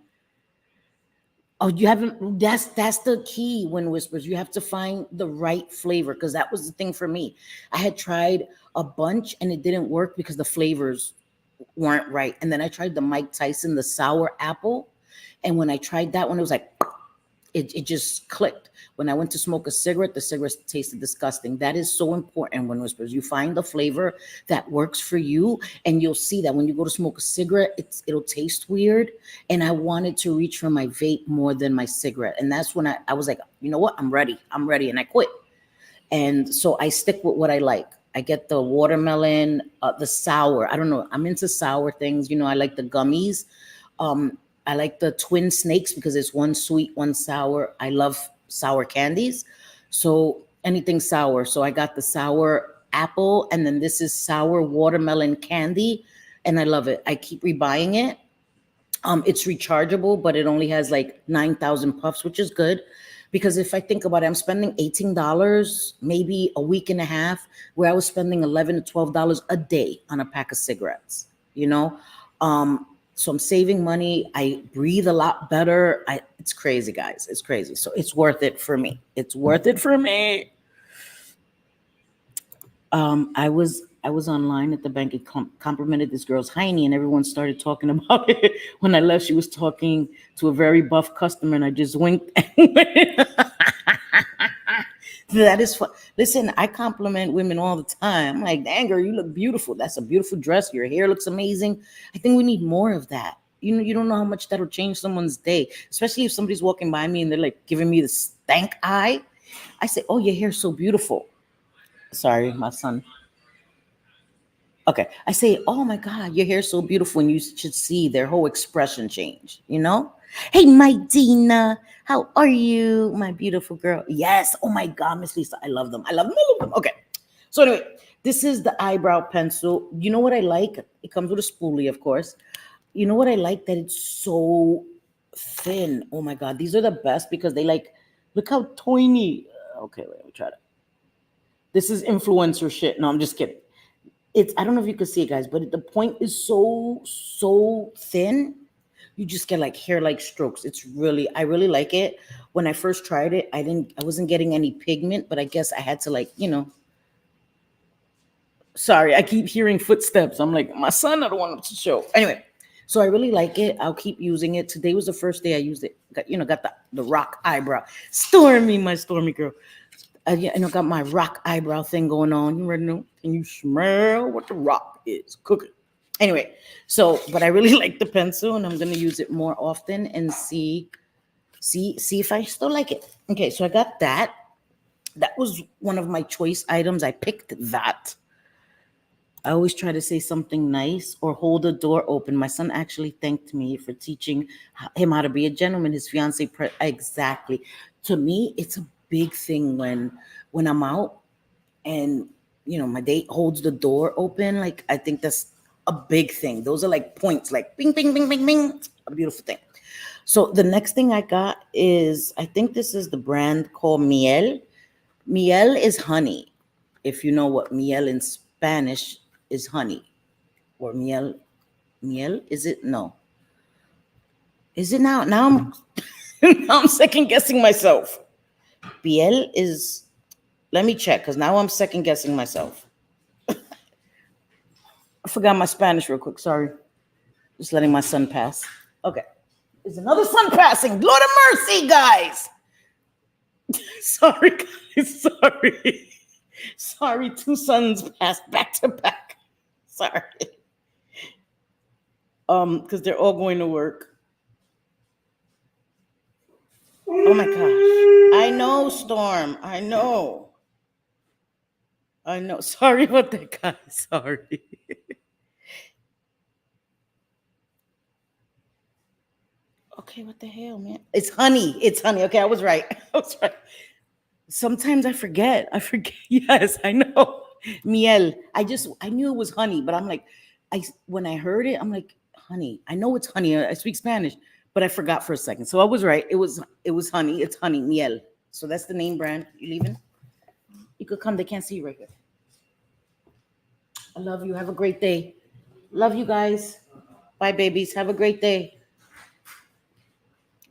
Oh, you haven't. That's the key. When Whispers, you have to find the right flavor, because that was the thing for me. I had tried a bunch and it didn't work because the flavors weren't right. And then I tried the Mike Tyson, the sour apple, and when I tried that one, it was like it just clicked. When I went to smoke a cigarette, the cigarette tasted disgusting. That is so important when whispers. You find the flavor that works for you, and you'll see that when you go to smoke a cigarette, it'll taste weird. And I wanted to reach for my vape more than my cigarette. And that's when I was like, you know what? I'm ready. I'm ready. And I quit. And so I stick with what I like. I get the watermelon, the sour. I don't know. I'm into sour things. You know, I like the gummies. I like the twin snakes because it's one sweet, one sour. I love sour candies. So anything sour. So I got the sour apple, and then this is sour watermelon candy. And I love it. I keep rebuying it. It's rechargeable, but it only has like 9,000 puffs, which is good. Because if I think about it, I'm spending $18 maybe a week and a half, where I was spending $11 to $12 a day on a pack of cigarettes, you know? So I'm saving money. I breathe a lot better. It's crazy, guys. It's crazy. So it's worth it for me. It's worth it for me. I was online at the bank and complimented this girl's hiney, and everyone started talking about it. When I left, she was talking to a very buff customer, and I just winked. That is fun. Listen, I compliment women all the time. I'm like, dang girl, you look beautiful. That's a beautiful dress. Your hair looks amazing. I think we need more of that. You know, you don't know how much that'll change someone's day, especially if somebody's walking by me and they're like giving me the stank eye. I say, oh, your hair's so beautiful. Sorry, my son. Okay. I say, oh my God, your hair's so beautiful. And you should see their whole expression change, you know? Hey, my Dina, how are you, my beautiful girl? Yes. Oh my God, Miss Lisa, I love them. I love them. I love them. Okay. So anyway, this is the eyebrow pencil. You know what I like? It comes with a spoolie, of course. You know what I like? That it's so thin. Oh my God. These are the best because they like, look how tiny. Okay, wait, let me try that. This is influencer shit. No, I'm just kidding. I don't know if you can see it, guys, but the point is so thin. You just get like hair-like strokes. I really like it. When I first tried it, I wasn't getting any pigment, but I guess I had to like, you know. Sorry, I keep hearing footsteps. I'm like, my son, I don't want him to show. Anyway, so I really like it. I'll keep using it. Today was the first day I used it. Got the rock eyebrow. Stormy, my Stormy girl. I got my rock eyebrow thing going on. You already know. Can you smell what the rock is cooking? Anyway, but I really like the pencil, and I'm gonna use it more often and see if I still like it. Okay, so I got that. That was one of my choice items. I picked that. I always try to say something nice or hold a door open. My son actually thanked me for teaching him how to be a gentleman. His fiance, exactly. To me, it's a big thing when I'm out and my date holds the door open. Like, I think that's a big thing. Those are like points, like bing, bing, bing, bing, bing. A beautiful thing. So the next thing I got is, I think this is the brand called Miel. Miel is honey. If you know what miel in Spanish is, honey. Or miel, is it? No. Is it now? Now I'm now I'm second guessing myself. Miel is, let me check, because now I'm second guessing myself. I forgot my Spanish real quick. Sorry. Just letting my son pass. Okay. There's another son passing. Lord of mercy, guys. Sorry, guys. Sorry. Sorry. Two sons passed back to back. Sorry. Because they're all going to work. Oh my gosh. I know, Storm. I know. Sorry about that, guys. Sorry. Okay, what the hell, man? It's honey. It's honey. Okay, I was right. Sometimes I forget. Yes, I know. Miel. I knew it was honey, but I'm like, when I heard it, I'm like, honey. I know it's honey. I speak Spanish, but I forgot for a second. So I was right. It was honey. It's honey, miel. So that's the name brand. You leaving? You could come. They can't see you right here. I love you. Have a great day. Love you guys. Bye, babies. Have a great day.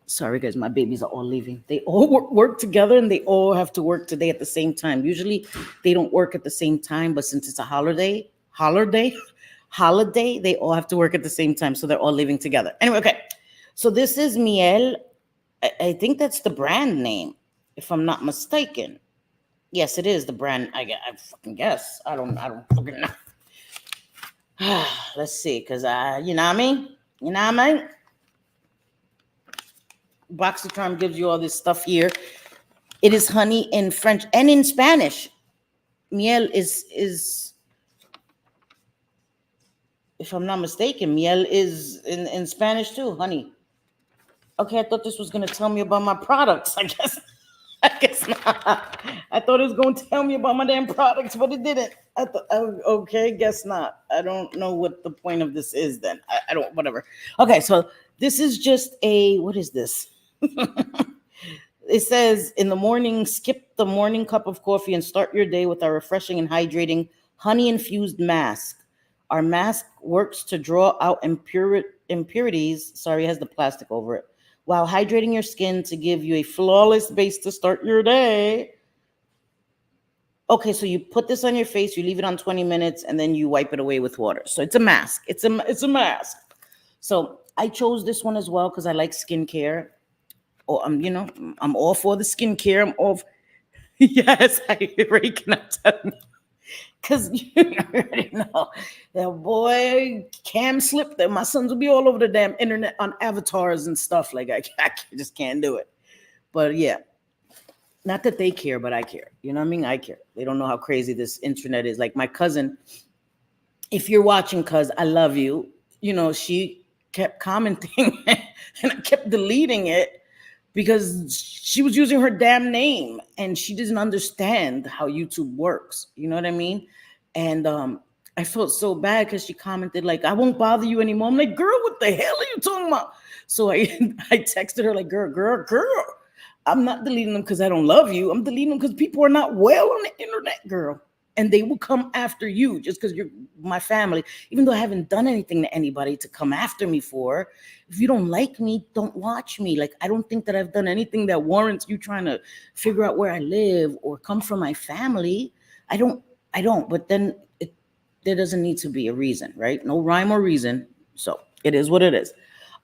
Sorry, guys, my babies are all leaving. They all work together, and they all have to work today at the same time. Usually they don't work at the same time, but since it's a holiday, they all have to work at the same time. So they're all leaving together. Anyway, okay. So this is miel. I think that's the brand name, if I'm not mistaken. Yes, it is the brand. I fucking guess. I don't fucking know. Let's see, because you know what I mean? You know what I mean? Boxycharm gives you all this stuff here. It is honey in French and in Spanish. Miel is if I'm not mistaken, miel is in Spanish too, honey. Okay, I thought this was gonna tell me about my products. I guess not. I thought it was going to tell me about my damn products, but it didn't. I thought, okay, guess not. I don't know what the point of this is then. I don't, whatever. Okay, so this is just what is this? It says, in the morning, skip the morning cup of coffee and start your day with our refreshing and hydrating honey-infused mask. Our mask works to draw out impurities. Sorry, it has the plastic over it, while hydrating your skin to give you a flawless base to start your day. Okay, so you put this on your face, you leave it on 20 minutes, and then you wipe it away with water. So it's a mask. It's a mask. So I chose this one as well because I like skincare. Or I'm all for the skincare. I'm all yes, I already cannot tell me. Because you already know that boy Cam slipped there. My sons will be all over the damn internet on avatars and stuff. Like I just can't do it. But yeah, not that they care, but I care. You know what I mean? I care. They don't know how crazy this internet is. Like my cousin, if you're watching, cuz I love you, she kept commenting and I kept deleting it because she was using her damn name and she doesn't understand how YouTube works. You know what I mean? And I felt so bad because she commented like, I won't bother you anymore. I'm like, girl, what the hell are you talking about? So I texted her like, girl, I'm not deleting them because I don't love you. I'm deleting them because people are not well on the internet, girl. And they will come after you just because you're my family, even though I haven't done anything to anybody to come after me for. If you don't like me, don't watch me. Like, I don't think that I've done anything that warrants you trying to figure out where I live or come from my family. I don't, but then there doesn't need to be a reason, right? No rhyme or reason. So it is what it is.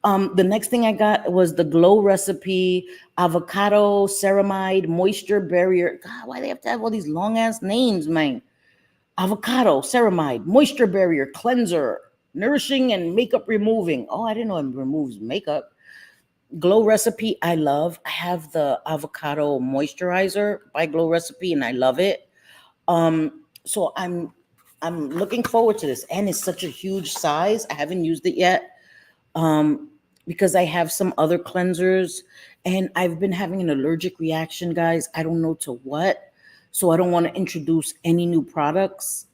The next thing I got was the Glow Recipe Avocado Ceramide Moisture Barrier. God, why they have to have all these long ass names, man? Avocado Ceramide Moisture Barrier Cleanser, nourishing and makeup removing. Oh, I didn't know it removes makeup. Glow Recipe, I love. I have the avocado moisturizer by Glow Recipe, and I love it. So I'm looking forward to this, and it's such a huge size. I haven't used it yet. Because I have some other cleansers and I've been having an allergic reaction, guys. I don't know to what. So I don't want to introduce any new products.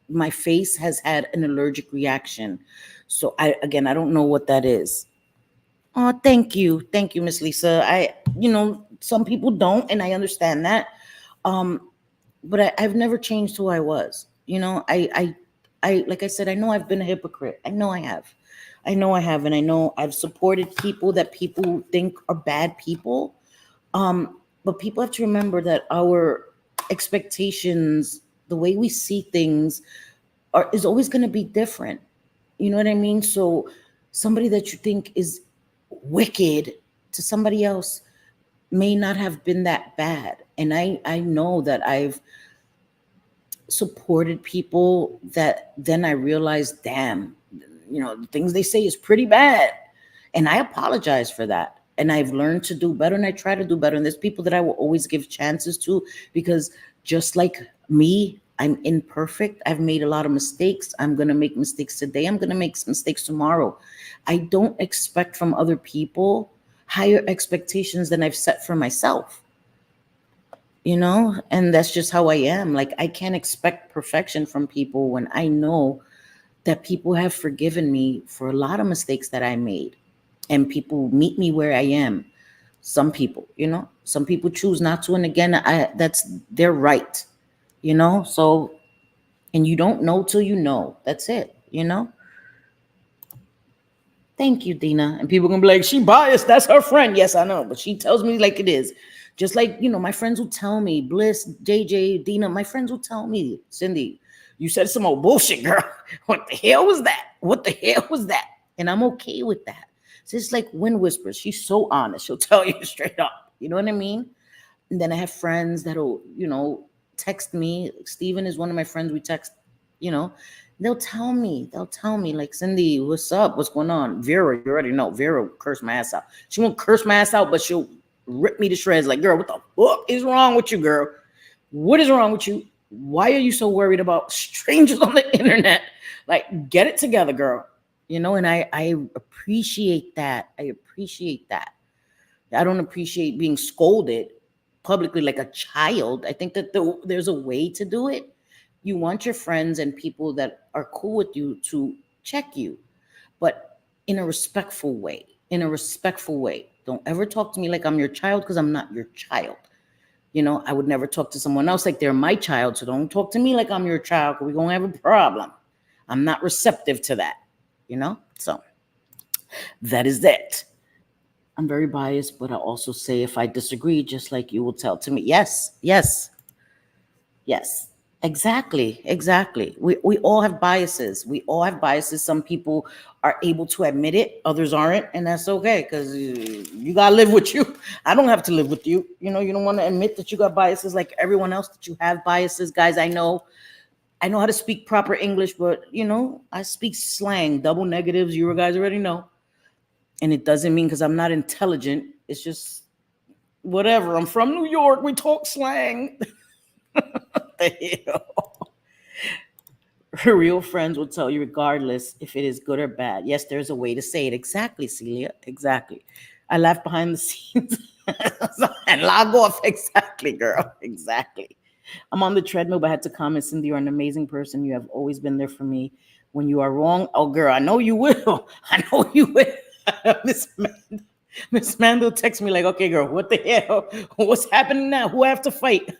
My face has had an allergic reaction. So I don't know what that is. Oh, thank you. Thank you, Miss Lisa. Some people don't, and I understand that. But I've never changed who I was. I like I said, I know I've been a hypocrite. I know I have. And I know I've supported people that people think are bad people. But people have to remember that our expectations, the way we see things, is always going to be different. You know what I mean? So somebody that you think is wicked to somebody else may not have been that bad. And I know that I've supported people that then I realized, damn, the things they say is pretty bad. And I apologize for that. And I've learned to do better, and I try to do better. And there's people that I will always give chances to, because just like me, I'm imperfect. I've made a lot of mistakes. I'm going to make mistakes today. I'm going to make mistakes tomorrow. I don't expect from other people higher expectations than I've set for myself. And that's just how I am. Like, I can't expect perfection from people when I know that people have forgiven me for a lot of mistakes that I made, and people meet me where I am. Some people, some people choose not to. And again, that's their right, so, and you don't know till you know. That's it, Thank you, Dina. And people gonna be like, she biased. That's her friend. Yes, I know. But she tells me like it is. Just like, my friends will tell me, Bliss, JJ, Dina, my friends will tell me, Cindy, you said some old bullshit, girl. What the hell was that? And I'm okay with that. It's just like wind whispers. She's so honest. She'll tell you straight up. You know what I mean? And then I have friends that'll, text me. Steven is one of my friends. We text, you know, they'll tell me, like, Cindy, what's up? What's going on? Vera, you already know. Vera will curse my ass out. She won't curse my ass out, but she'll rip me to shreds. Like, girl, what the fuck is wrong with you, girl? What is wrong with you? Why are you so worried about strangers on the internet? Like, get it together, girl. And I appreciate that. I don't appreciate being scolded publicly like a child. I think that there's a way to do it. You want your friends and people that are cool with you to check you, but in a respectful way. Don't ever talk to me like I'm your child, because I'm not your child. I would never talk to someone else like they're my child. So don't talk to me like I'm your child, because we're going to have a problem. I'm not receptive to that, So that is that. I'm very biased, but I also say if I disagree, just like you will tell to me. Yes. Exactly. We all have biases. Some people are able to admit it, others aren't, and that's okay, because you gotta live with you. I don't have to live with you. You don't want to admit that you got biases like everyone else, that you have biases. Guys, I know how to speak proper English, but I speak slang, double negatives. You guys already know. And it doesn't mean because I'm not intelligent. It's just whatever. I'm from New York. We talk slang. Her real friends will tell you regardless if it is good or bad. Yes, there's a way to say it. Exactly, Celia. Exactly. I laugh behind the scenes and log off. Exactly, girl. Exactly. I'm on the treadmill, but I had to comment, Cindy, you're an amazing person. You have always been there for me. When you are wrong, oh, girl, I know you will. Miss Mandel texts me like, okay, girl, what the hell? What's happening now? Who I have to fight?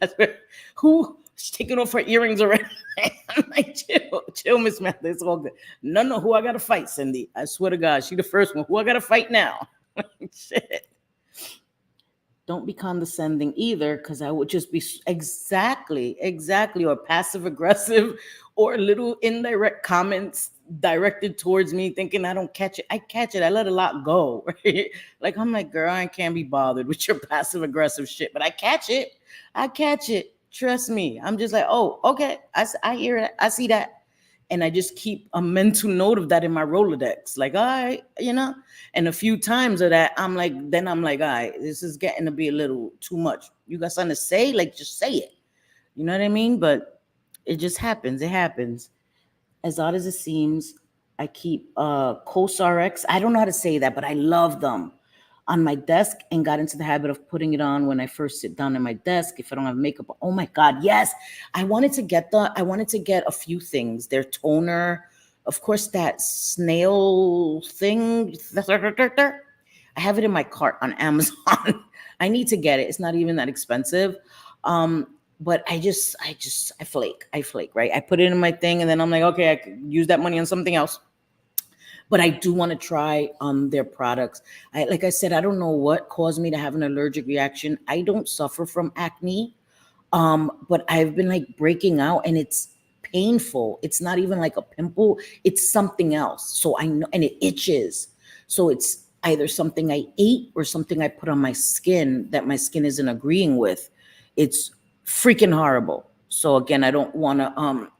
Who? She's taking off her earrings already. I'm like, chill, Miss Mandel. It's all good. No, who I got to fight, Cindy? I swear to God, she the first one. Who I got to fight now? Shit. Don't be condescending either, because I would just be exactly, or passive aggressive, or little indirect comments directed towards me, thinking I don't catch it. I catch it. I let a lot go. Right? Like, I'm like, girl, I can't be bothered with your passive aggressive shit, but I catch it. Trust me. I'm just like, oh, okay. I hear it. I see that. And I just keep a mental note of that in my Rolodex. Like, all right, and a few times of that, I'm like, all right, this is getting to be a little too much. You got something to say? Like, just say it. You know what I mean? But it just happens. It happens. As odd as it seems, I keep CosRX. I don't know how to say that, but I love them on my desk, and got into the habit of putting it on when I first sit down at my desk if I don't have makeup. Oh my God, yes. I wanted to get a few things. Their toner, of course, that snail thing. I have it in my cart on Amazon. I need to get it. It's not even that expensive. But I flake, right? I put it in my thing, and then I'm like, okay, I could use that money on something else. But I do want to try their products. Like I said, I don't know what caused me to have an allergic reaction. I don't suffer from acne, but I've been like breaking out, and it's painful. It's not even like a pimple. It's something else. So I know, and it itches. So it's either something I ate or something I put on my skin that my skin isn't agreeing with. It's freaking horrible. So again, I don't want to,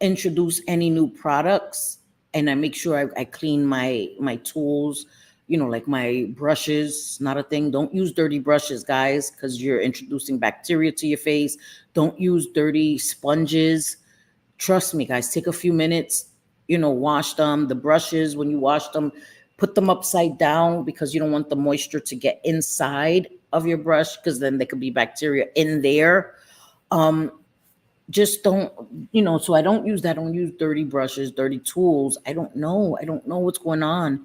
introduce any new products. And I make sure I clean my tools, like my brushes. Not a thing. Don't use dirty brushes, guys, because you're introducing bacteria to your face. Don't use dirty sponges. Trust me, guys. Take a few minutes, wash them. The brushes, when you wash them, put them upside down, because you don't want the moisture to get inside of your brush, because then there could be bacteria in there. Just don't, so I don't use that. I don't use dirty brushes, dirty tools. I don't know what's going on.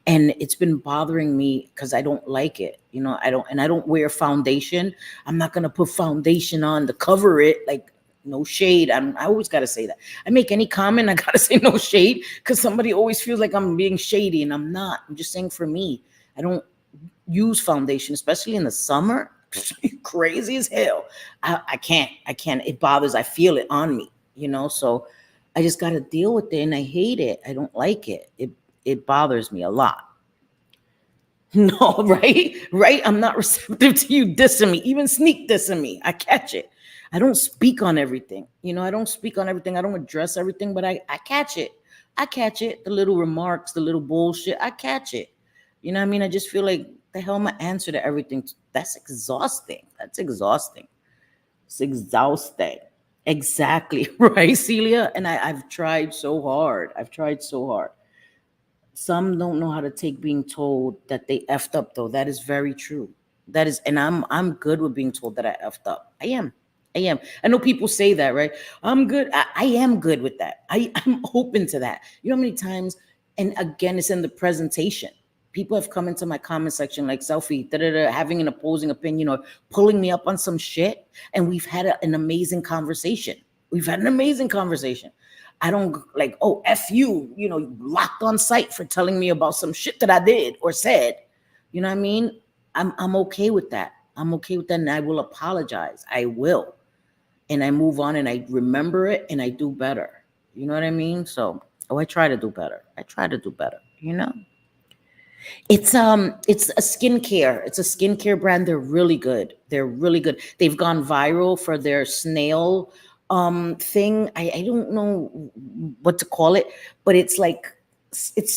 And it's been bothering me because I don't like it. I don't wear foundation. I'm not going to put foundation on to cover it. Like, no shade. I always got to say that. I make any comment, I got to say no shade, because somebody always feels like I'm being shady, and I'm not. I'm just saying, for me, I don't use foundation, especially in the summer. Crazy as hell. I can't. It bothers. I feel it on me, so I just got to deal with it, and I hate it. I don't like it. It bothers me a lot. No, right? Right? I'm not receptive to you dissing me, even sneak dissing me. I catch it. I don't speak on everything. I don't speak on everything. I don't address everything, but I catch it. I catch it. The little remarks, the little bullshit. I catch it. You know what I mean? I just feel like the hell my answer to everything. That's exhausting. That's exhausting. It's exhausting. Exactly. Right, Celia? And I've tried so hard. I've tried so hard. Some don't know how to take being told that they effed up, though. That is very true. That is, and I'm good with being told that I effed up. I am. I am. I know people say that, right? I'm good. I am good with that. I'm open to that. You know how many times, and again, it's in the presentation. People have come into my comment section like selfie, having an opposing opinion or pulling me up on some shit. And we've had an amazing conversation. We've had an amazing conversation. I don't like, oh, F you, locked on site for telling me about some shit that I did or said. You know what I mean? I'm okay with that. I'm okay with that. And I will apologize. I will. And I move on and I remember it and I do better. You know what I mean? So, I try to do better. I try to do better, It's a skincare. It's a skincare brand. They're really good. They're really good. They've gone viral for their snail thing. I don't know what to call it, but it's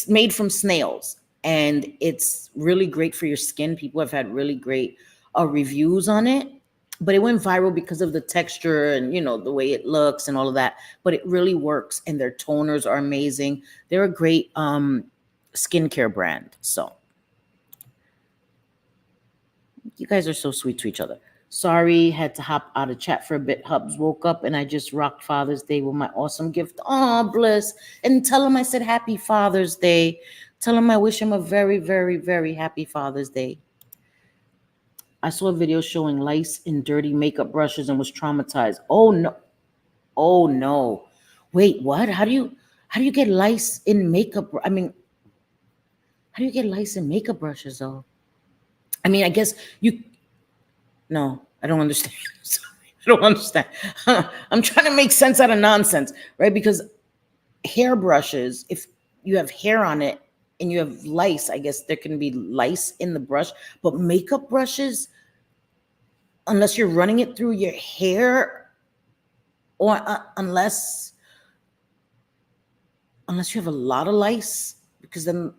made from snails and it's really great for your skin. People have had really great reviews on it, but it went viral because of the texture and the way it looks and all of that. But it really works, and their toners are amazing. They're a great skincare brand. So you guys are so sweet to each other. Sorry, had to hop out of chat for a bit. Hubs woke up and I just rocked Father's Day with my awesome gift. Oh, Bliss. And tell him I said happy Father's Day. Tell him I wish him a very, very, very happy Father's Day. I saw a video showing lice in dirty makeup brushes and was traumatized. Oh no. Oh no. Wait, what? How do you get lice in makeup? I mean, how do you get lice in makeup brushes though? I mean, I guess no, I don't understand. Sorry, I don't understand. I'm trying to make sense out of nonsense, right? Because hair brushes, if you have hair on it and you have lice, I guess there can be lice in the brush. But makeup brushes, unless you're running it through your hair, or unless you have a lot of lice, because then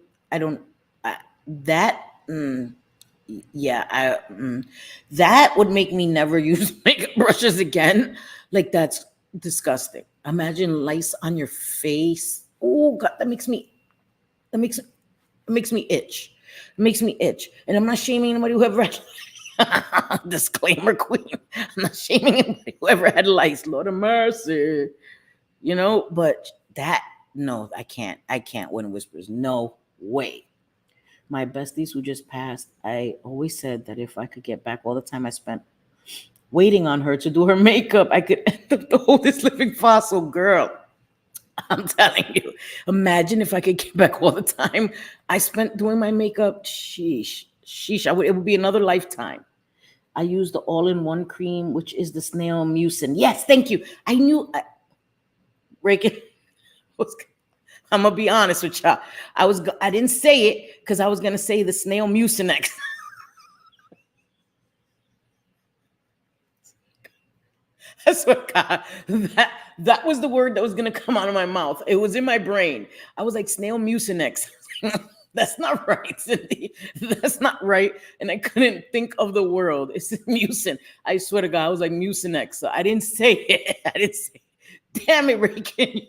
that would make me never use makeup brushes again. Like, that's disgusting. Imagine lice on your face. Oh God, that makes me itch. It makes me itch. And I'm not shaming anybody who ever had disclaimer queen. I'm not shaming anybody who ever had lice. Lord of mercy. But no, I can't win whispers. No way. My besties who just passed, I always said that if I could get back all the time I spent waiting on her to do her makeup, I could end up the oldest living fossil. Girl, I'm telling you. Imagine if I could get back all the time I spent doing my makeup. Sheesh. It would be another lifetime. I use the all-in-one cream, which is the snail mucin. Yes, thank you. I knew. Reagan was. I'm gonna be honest with y'all. I didn't say it because I was gonna say the snail mucinex. I swear to God, that was the word that was gonna come out of my mouth. It was in my brain. I was like, snail mucinex. That's not right, Cindy. That's not right. And I couldn't think of the word. It's mucin. I swear to God, I was like mucinex. So I didn't say it. I didn't say it. Damn it, Reagan.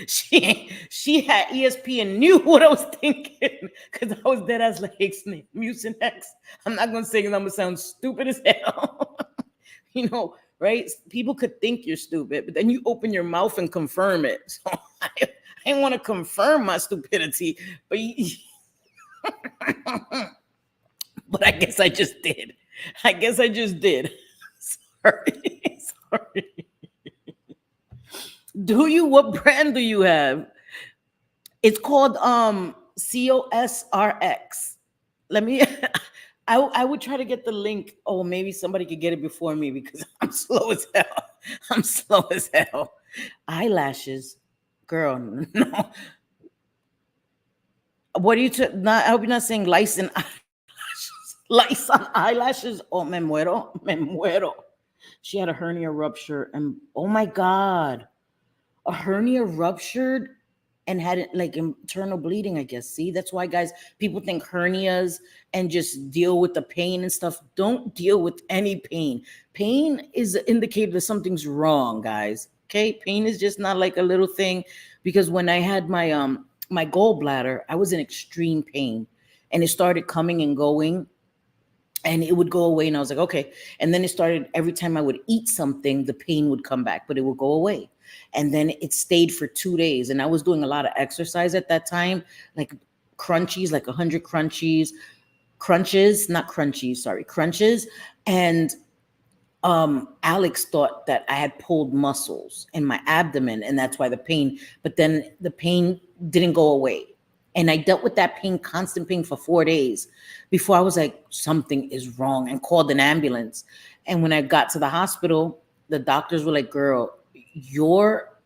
She had ESPN knew what I was thinking because I was dead as like Mucinex. I'm not gonna say because I'm gonna sound stupid as hell. Right? People could think you're stupid, but then you open your mouth and confirm it. So I didn't want to confirm my stupidity, but but I guess I just did. Sorry. What brand do you have? It's called COSRX. Let me I would try to get the link. Oh, maybe somebody could get it before me because I'm slow as hell. Eyelashes. Girl, no. What are you? Not. I hope you're not saying lice and eyelashes. Lice on eyelashes. Oh, me muero, me muero. She had a hernia rupture, and oh my god, a hernia ruptured and had it like internal bleeding. I guess. See, that's why, guys, people think hernias and just deal with the pain and stuff. Don't deal with any pain. Pain is an indicator that something's wrong, guys. Okay, pain is just not like a little thing. Because when I had my gallbladder, I was in extreme pain, and it started coming and going, and it would go away, and I was like, okay. And then it started, every time I would eat something, the pain would come back, but it would go away. And then it stayed for 2 days, and I was doing a lot of exercise at that time, like crunchies, like 100 crunches, not crunchies, sorry, crunches. And Alex thought that I had pulled muscles in my abdomen, and that's why the pain, but then the pain didn't go away. And I dealt with that pain, constant pain, for 4 days before I was like, something is wrong, and called an ambulance. And when I got to the hospital, the doctors were like, girl, your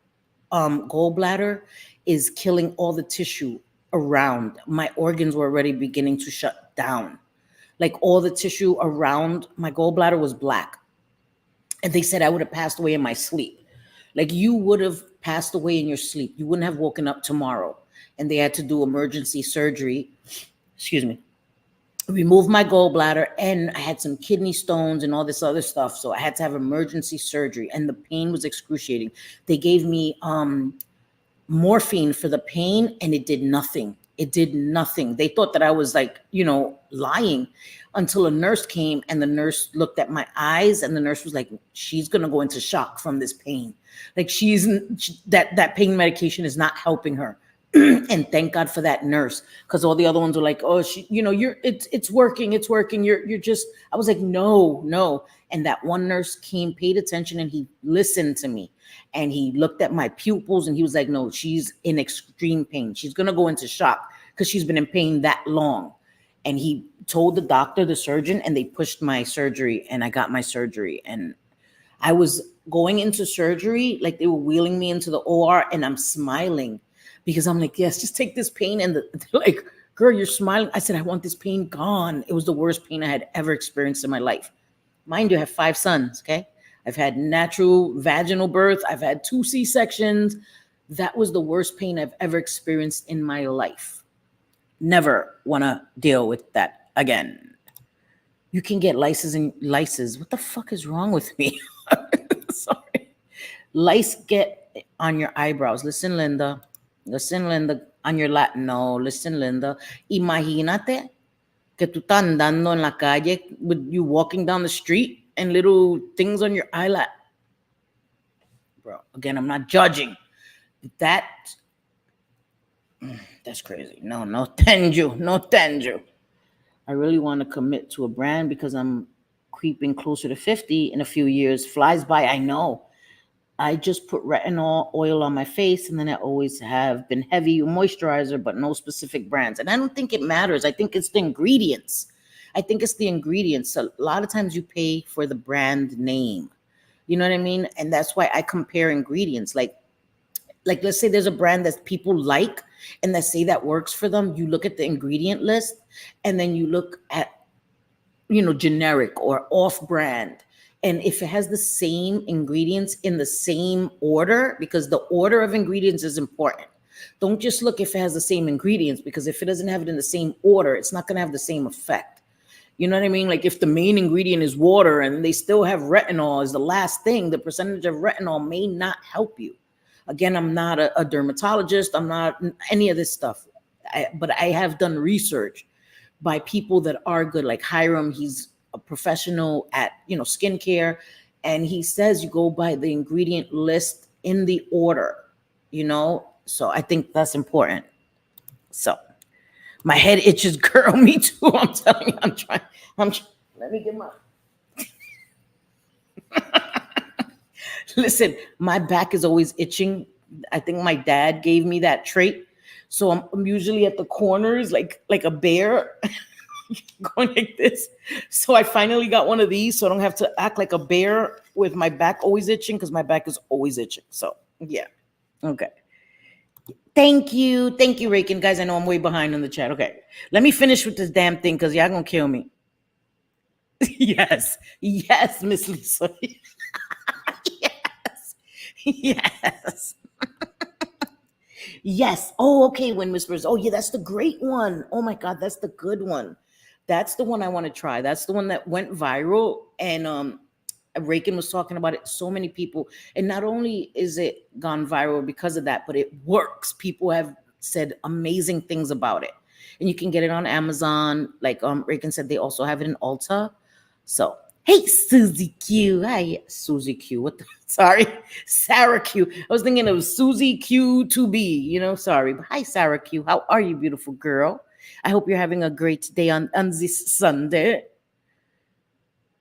gallbladder is killing all the tissue around. My organs were already beginning to shut down. Like all the tissue around my gallbladder was black. And they said I would have passed away in my sleep. Like, you would have passed away in your sleep. You wouldn't have woken up tomorrow. And they had to do emergency surgery. Excuse me. Remove my gallbladder, and I had some kidney stones and all this other stuff. So I had to have emergency surgery, and the pain was excruciating. They gave me morphine for the pain, and it did nothing. It did nothing. They thought that I was like, lying, until a nurse came, and the nurse looked at my eyes, and the nurse was like, she's going to go into shock from this pain. Like, that pain medication is not helping her. And thank God for that nurse, because all the other ones were like, oh, it's working. You're just, I was like, no. And that one nurse came, paid attention, and he listened to me. And he looked at my pupils, and he was like, no, she's in extreme pain. She's going to go into shock because she's been in pain that long. And he told the doctor, the surgeon, and they pushed my surgery, and I got my surgery. And I was going into surgery, like they were wheeling me into the OR, and I'm smiling because I'm like, yes, just take this pain. And they're like, girl, you're smiling. I said, I want this pain gone. It was the worst pain I had ever experienced in my life. Mind you, I have 5 sons, okay? I've had natural vaginal birth. I've had 2 C-sections. That was the worst pain I've ever experienced in my life. Never want to deal with that again. You can get lices. What the fuck is wrong with me? Sorry. Lice get on your eyebrows. Listen, Linda, on your Latin. No, listen, Linda. Imagínate que tú estás andando en la calle with you walking down the street and little things on your eyelid. Bro, again, I'm not judging. That's crazy. No, thank you. I really want to commit to a brand because I'm creeping closer to 50 in a few years. Flies by, I know. I just put retinol oil on my face, and then I always have been heavy moisturizer, but no specific brands. And I don't think it matters. I think it's the ingredients. A lot of times you pay for the brand name. You know what I mean? And that's why I compare ingredients. Like let's say there's a brand that people like and that say that works for them. You look at the ingredient list, and then you look at, generic or off-brand. And if it has the same ingredients in the same order, because the order of ingredients is important. Don't just look if it has the same ingredients, because if it doesn't have it in the same order, it's not going to have the same effect. You know what I mean? Like if the main ingredient is water and they still have retinol as the last thing, the percentage of retinol may not help you. Again, I'm not a dermatologist. I'm not any of this stuff. But I have done research by people that are good, like Hiram. He's a professional at, skincare. And he says you go by the ingredient list in the order, So I think that's important. So my head itches, girl. Me too. I'm telling you, I'm trying. Let me get my. Listen, my back is always itching. I think my dad gave me that trait. So I'm usually at the corners, like a bear, going like this. So I finally got one of these, so I don't have to act like a bear with my back always itching, because my back is always itching. So yeah, okay. Thank you. Thank you, Rakin. Guys, I know I'm way behind on the chat. Okay. Let me finish with this damn thing because y'all gonna kill me. Yes. Yes, Miss Lisa. Yes. Yes. Yes. Oh, okay. Wind Whispers. Oh, yeah, that's the great one. Oh my God, that's the good one. That's the one I want to try. That's the one that went viral. And Rakin was talking about it. So many people. And not only is it gone viral because of that, but it works. People have said amazing things about it. And you can get it on Amazon. Like Rakin said, they also have it in Ulta. So hey, Susie Q. Hi, Susie Q. What the sorry, Sarah Q. I was thinking of Susie Q to be, sorry. But hi, Sarah Q. How are you, beautiful girl? I hope you're having a great day on this Sunday.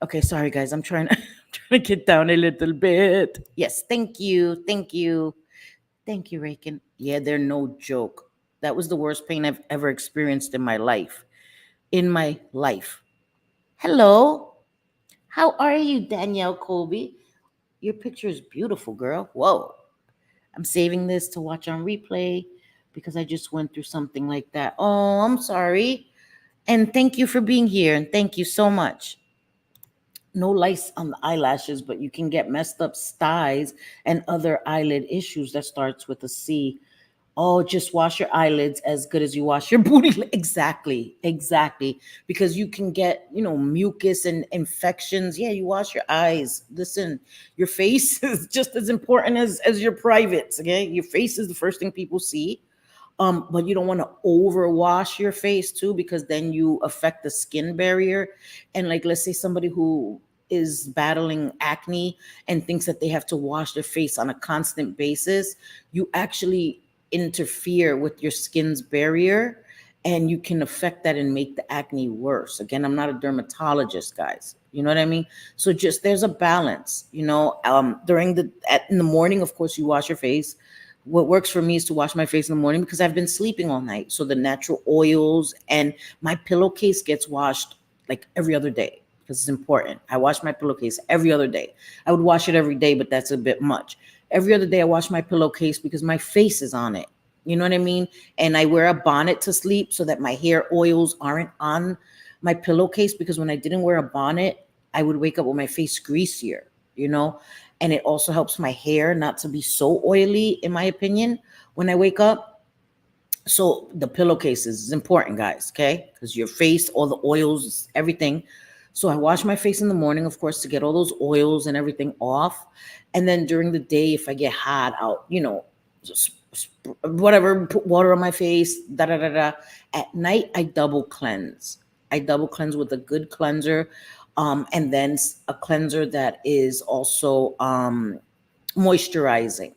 Okay, sorry guys. I'm trying to trying to get down a little bit. Yes, thank you. Thank you. Thank you, Rakin. Yeah, they're no joke. That was the worst pain I've ever experienced in my life. In my life. Hello. How are you, Danielle Colby? Your picture is beautiful, girl. Whoa. I'm saving this to watch on replay because I just went through something like that. Oh, I'm sorry. And thank you for being here. And thank you so much. No lice on the eyelashes, but you can get messed up styes and other eyelid issues that starts with a C. Oh, just wash your eyelids as good as you wash your booty. Exactly, exactly. Because you can get, mucus and infections. Yeah, you wash your eyes. Listen, your face is just as important as your privates. Okay, your face is the first thing people see. But you don't want to overwash your face too, because then you affect the skin barrier. And like, let's say somebody who is battling acne and thinks that they have to wash their face on a constant basis, you actually interfere with your skin's barrier and you can affect that and make the acne worse. Again, I'm not a dermatologist, guys. You know what I mean? So just there's a balance, in the morning, of course, you wash your face. What works for me is to wash my face in the morning because I've been sleeping all night. So the natural oils and my pillowcase gets washed like every other day because it's important. I wash my pillowcase every other day. I would wash it every day, but that's a bit much. Every other day I wash my pillowcase because my face is on it. You know what I mean? And I wear a bonnet to sleep so that my hair oils aren't on my pillowcase, because when I didn't wear a bonnet, I would wake up with my face greasier, and it also helps my hair not to be so oily, in my opinion, when I wake up. So the pillowcases is important, guys, okay? Because your face, all the oils, everything. So I wash my face in the morning, of course, to get all those oils and everything off. And then during the day, if I get hot out, whatever, put water on my face, da da da da. At night, I double cleanse. I double cleanse with a good cleanser, and then a cleanser that is also moisturizing.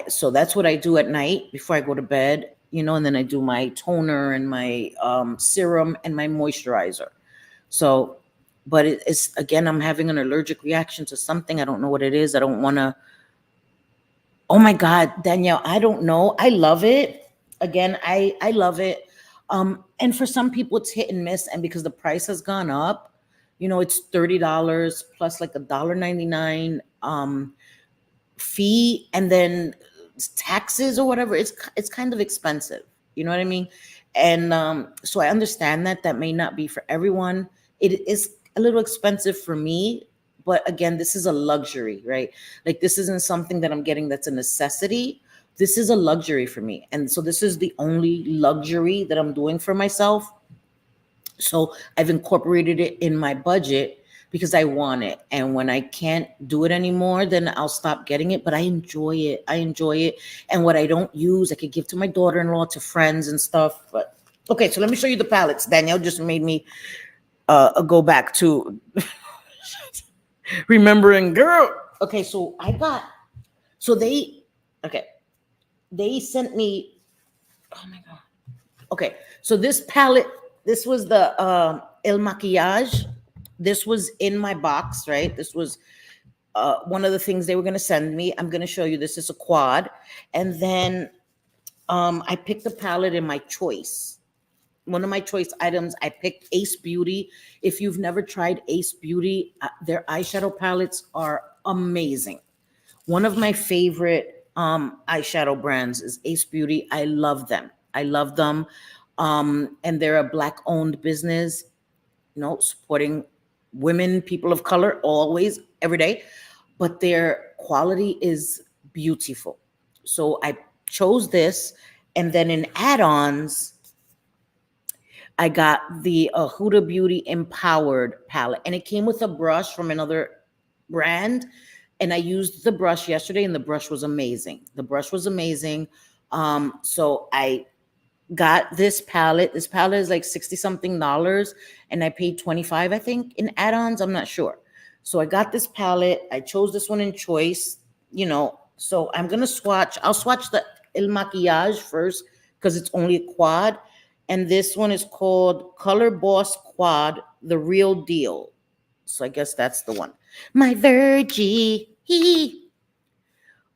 So that's what I do at night before I go to bed, and then I do my toner and my serum and my moisturizer. So, but it's again, I'm having an allergic reaction to something. I don't know what it is. I don't want to. Oh my God, Danielle, I don't know. I love it. Again, I love it. And for some people, it's hit and miss. And because the price has gone up, it's $30 plus like $1.99 fee, and then taxes or whatever. It's kind of expensive. You know what I mean? And so I understand that may not be for everyone. It is a little expensive for me, but again, this is a luxury, right? Like, this isn't something that I'm getting that's a necessity. This is a luxury for me, and so this is the only luxury that I'm doing for myself. So I've incorporated it in my budget because I want it. And when I can't do it anymore, then I'll stop getting it. But I enjoy it. I enjoy it. And what I don't use, I could give to my daughter-in-law, to friends and stuff. But okay, so let me show you the palettes. Danielle just made me go back to remembering, girl. Okay, so they sent me, oh my God. Okay, so this palette, this was the El Maquillage. This was in my box, right? This was one of the things they were going to send me. I'm going to show you. This is a quad. And then I picked a palette in my choice. One of my choice items, I picked Ace Beauty. If you've never tried Ace Beauty, their eyeshadow palettes are amazing. One of my favorite eyeshadow brands is Ace Beauty. I love them. I love them. And they're a black owned business, supporting women, people of color, always, every day. But their quality is beautiful. So I chose this. And then in add-ons, I got the Huda Beauty Empowered palette. And it came with a brush from another brand. And I used the brush yesterday, and the brush was amazing. The brush was amazing. So I got this palette. This palette is like 60 something dollars, and I paid 25, I think, in add-ons. I'm not sure. So I got this palette. I chose this one in choice, So I'm gonna swatch. I'll swatch the El Maquillage first because it's only a quad. And this one is called Color Boss Quad, the real deal. So I guess that's the one. My Virgie.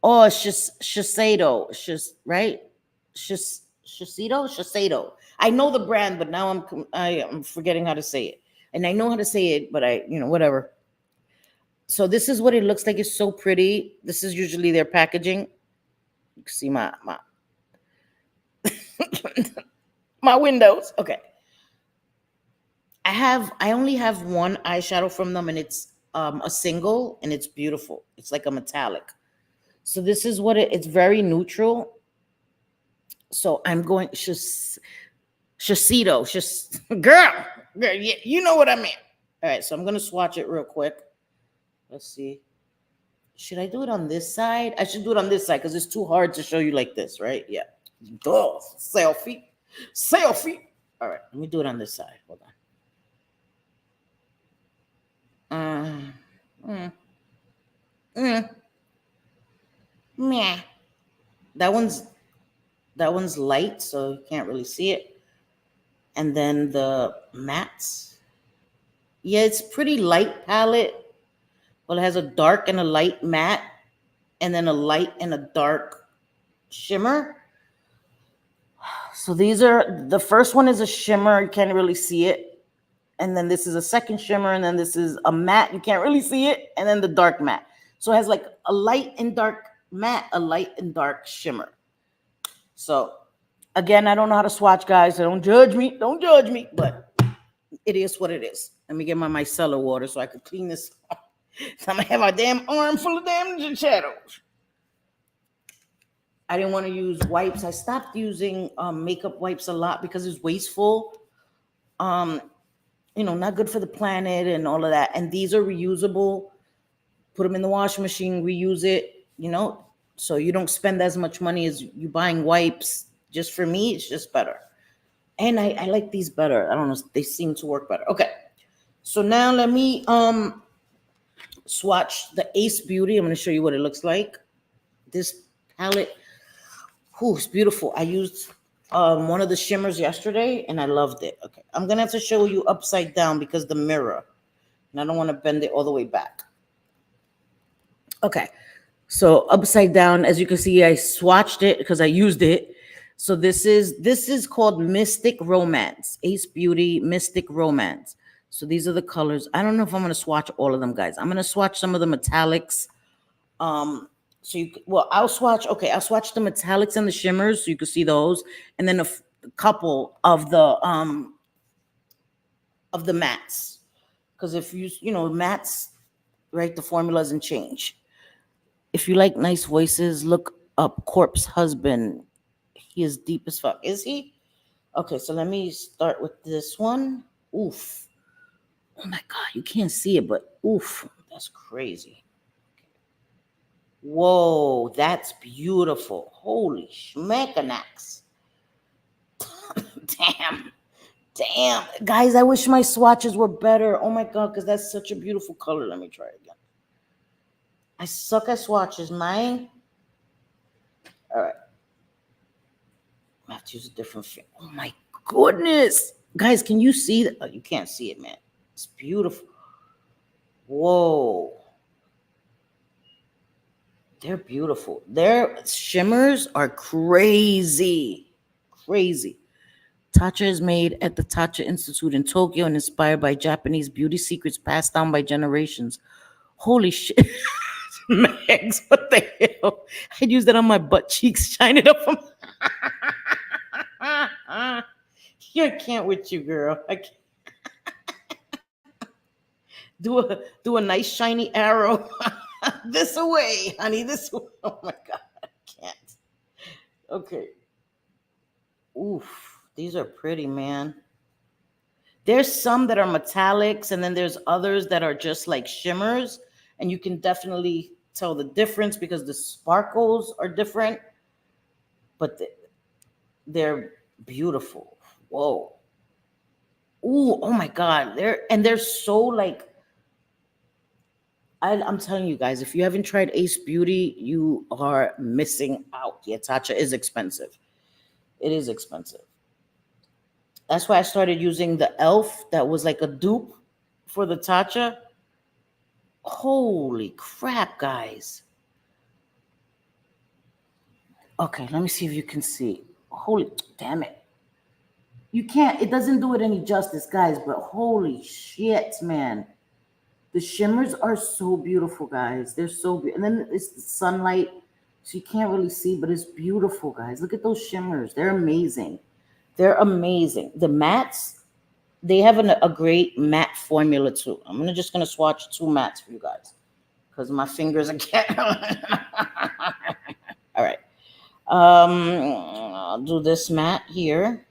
Oh, it's just Shiseido. It's just, right? Shiseido. I know the brand, but now I'm forgetting how to say it. And I know how to say it, but whatever. So this is what it looks like. It's so pretty. This is usually their packaging. You can see my my windows. Okay. I only have one eyeshadow from them, and it's a single, and it's beautiful. It's like a metallic. So this is what it's very neutral. So I'm going Shiseido, girl, yeah, you know what I mean. All right, so I'm gonna swatch it real quick. Let's see. Should I do it on this side? I should do it on this side because it's too hard to show you like this, right? Yeah. Oh, selfie. All right, let me do it on this side. Hold on. Meh. That one's light, so you can't really see it. And then the mattes. Yeah, it's pretty light palette. Well, it has a dark and a light matte, and then a light and a dark shimmer. So the first one is a shimmer. You can't really see it. And then this is a second shimmer, and then this is a matte. You can't really see it. And then the dark matte. So it has like a light and dark matte, a light and dark shimmer. So again, I don't know how to swatch, guys. So don't judge me. But it is what it is. Let me get my micellar water so I could clean this off. So I'm going to have my damn arm full of damn shadows. I didn't want to use wipes. I stopped using makeup wipes a lot because it's wasteful. Not good for the planet and all of that. And these are reusable. Put them in the washing machine, reuse it, so you don't spend as much money as you buying wipes. Just for me, it's just better. And I like these better. I don't know. They seem to work better. Okay. So now let me swatch the Ace Beauty. I'm going to show you what it looks like. This palette, it's beautiful. I used one of the shimmers yesterday, and I loved it. Okay. I'm going to have to show you upside down because the mirror. And I don't want to bend it all the way back. Okay. So upside down, as you can see, I swatched it because I used it. So this is called Mystic Romance, Ace Beauty Mystic Romance. So these are the colors. I don't know if I'm going to swatch all of them, guys. I'm going to swatch some of the metallics. I'll swatch the metallics and the shimmers so you can see those, and then a couple of the mattes. Because if mattes, right, the formula doesn't change. If you like nice voices, look up Corpse Husband. He is deep as fuck. Is he? Okay, so let me start with this one. Oof. Oh my God, you can't see it, but oof, that's crazy. Whoa, that's beautiful. Holy schmeckanax. Damn. Guys, I wish my swatches were better. Oh my God, because that's such a beautiful color. Let me try it again. I suck at swatches, man. All right. I have to use a different film. Oh my goodness. Guys, can you see that? Oh, you can't see it, man. It's beautiful. Whoa. They're beautiful. Their shimmers are crazy. Tatcha is made at the Tatcha Institute in Tokyo and inspired by Japanese beauty secrets passed down by generations. Holy shit. Megs, what the hell? I'd use that on my butt cheeks, shine it up. I can't with you, girl. I can't. Do a nice shiny arrow. This away, honey. This way. Oh my god, I can't. Okay. Oof, these are pretty, man. There's some that are metallics, and then there's others that are just like shimmers, and you can definitely tell the difference because the sparkles are different, but they're beautiful. Whoa. Ooh, oh my god. They're so like I'm telling you guys, if you haven't tried Ace Beauty, you are missing out. Yeah, Tatcha is expensive. It is expensive. That's why I started using the e.l.f. that was like a dupe for the Tatcha. Holy crap, guys. Okay, let me see if you can see. Holy, damn it. You can't, it doesn't do it any justice, guys, but holy shit, man. The shimmers are so beautiful, guys. They're so beautiful. And then it's the sunlight, so you can't really see, but it's beautiful, guys. Look at those shimmers. They're amazing. They're amazing. The mattes, they have a great matte formula, too. I'm just going to swatch 2 mattes for you guys because my fingers are getting... All right. I'll do this matte here.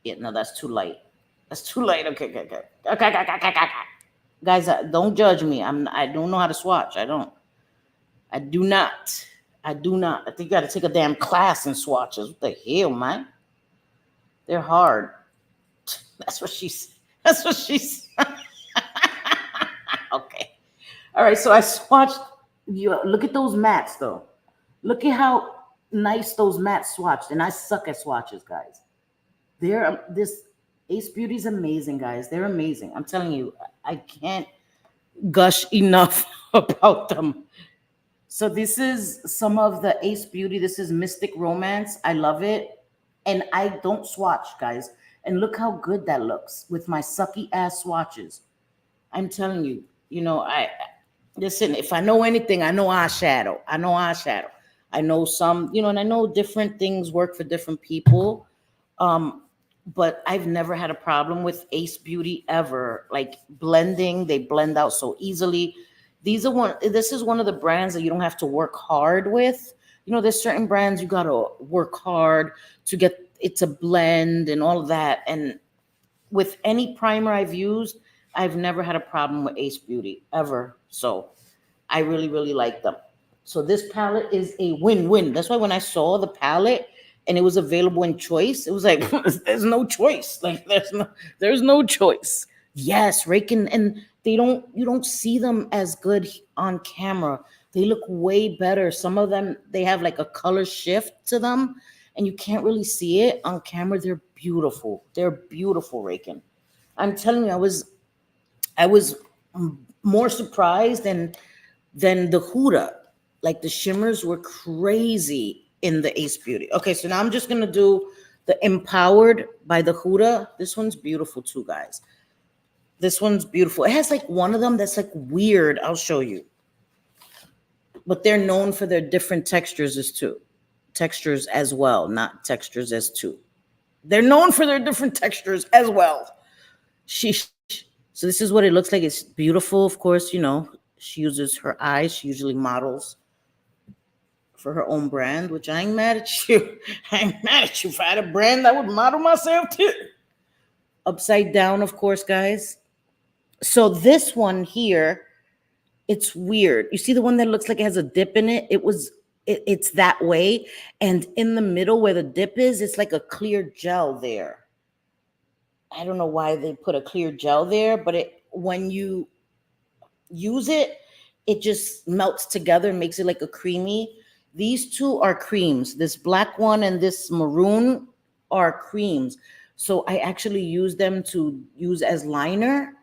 Yeah, no, that's too light. That's too light. Okay. Guys, don't judge me. I don't know how to swatch. I do not. I think you got to take a damn class in swatches. What the hell, man? They're hard. That's what she's. Okay. All right. So I swatched. Look at those mattes, though. Look at how nice those mattes swatched. And I suck at swatches, guys. This Ace Beauty is amazing, guys. They're amazing. I'm telling you, I can't gush enough about them. So this is some of the Ace Beauty. This is Mystic Romance. I love it. And I don't swatch, guys. And look how good that looks with my sucky ass swatches. I'm telling you, listen, if I know anything, I know eyeshadow. I know some, and I know different things work for different people. But I've never had a problem with Ace Beauty ever. Like blending, they blend out so easily. This is one of the brands that you don't have to work hard with. There's certain brands you gotta work hard to get it to blend and all of that. And with any primer I've used, I've never had a problem with Ace Beauty ever. So I really, really like them. So this palette is a win-win. That's why when I saw the palette and it was available in choice, it was like, there's no choice. Like there's no choice. Yes, Rakin, and you don't see them as good on camera. They look way better. Some of them, they have like a color shift to them and you can't really see it on camera. They're beautiful. They're beautiful, Rakin. I'm telling you, I was more surprised than the Huda. Like the shimmers were crazy in the Ace Beauty. Okay, so now I'm just gonna do the Empowered by the Huda. This one's beautiful too, guys. This one's beautiful. It has like one of them that's like weird. I'll show you. But they're known for their different textures as well, not textures as two. They're known for their different textures as well. So this is what it looks like. It's beautiful, of course. She uses her eyes. She usually models for her own brand, which I ain't mad at you. I ain't mad at you. If I had a brand, I would model myself too. Upside down, of course, guys. So this one here, it's weird. You see the one that looks like it has a dip in it? It's that way. And in the middle where the dip is, it's like a clear gel there. I don't know why they put a clear gel there, but when you use it, it just melts together and makes it like a creamy. These two are creams. This black one and this maroon are creams. So I actually used them to use as liner,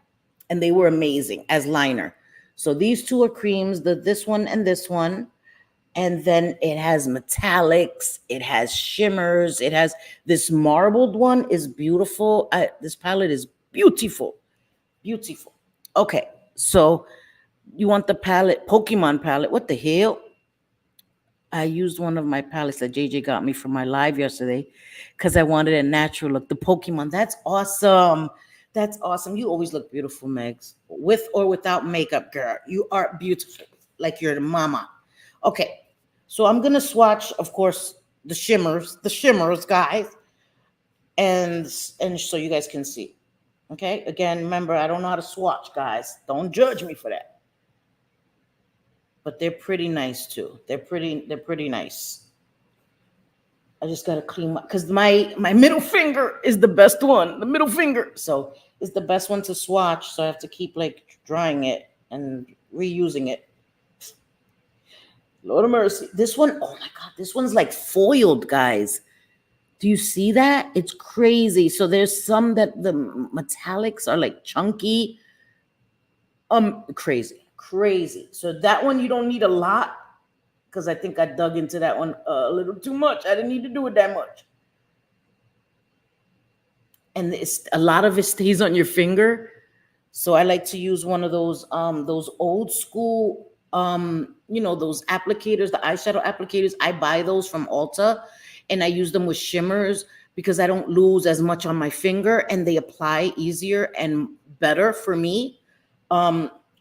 and they were amazing as liner. So these two are creams, this one and this one. And then it has metallics, it has shimmers, it has this marbled one is beautiful. This palette is beautiful. Beautiful. Okay. So you want the palette, Pokemon palette. What the hell? I used one of my palettes that JJ got me for my live yesterday because I wanted a natural look. The Pokemon, that's awesome. That's awesome. You always look beautiful, Megs. With or without makeup, girl. You are beautiful. Like you're the mama. Okay. So I'm gonna swatch, of course, the shimmers, guys. And so you guys can see. Okay. Again, remember, I don't know how to swatch, guys. Don't judge me for that. But they're pretty nice too. They're pretty nice. I just gotta clean my because my middle finger is the best one. The middle finger, so it's the best one to swatch. So I have to keep like drying it and reusing it. Lord of mercy. This one, oh my god, this one's like foiled, guys. Do you see that? It's crazy. So there's some that the metallics are like chunky. Crazy, crazy. So that one you don't need a lot because I think I dug into that one a little too much. I didn't need to do it that much. And a lot of it stays on your finger. So I like to use one of those old school, those applicators, the eyeshadow applicators. I buy those from Ulta and I use them with shimmers because I don't lose as much on my finger and they apply easier and better for me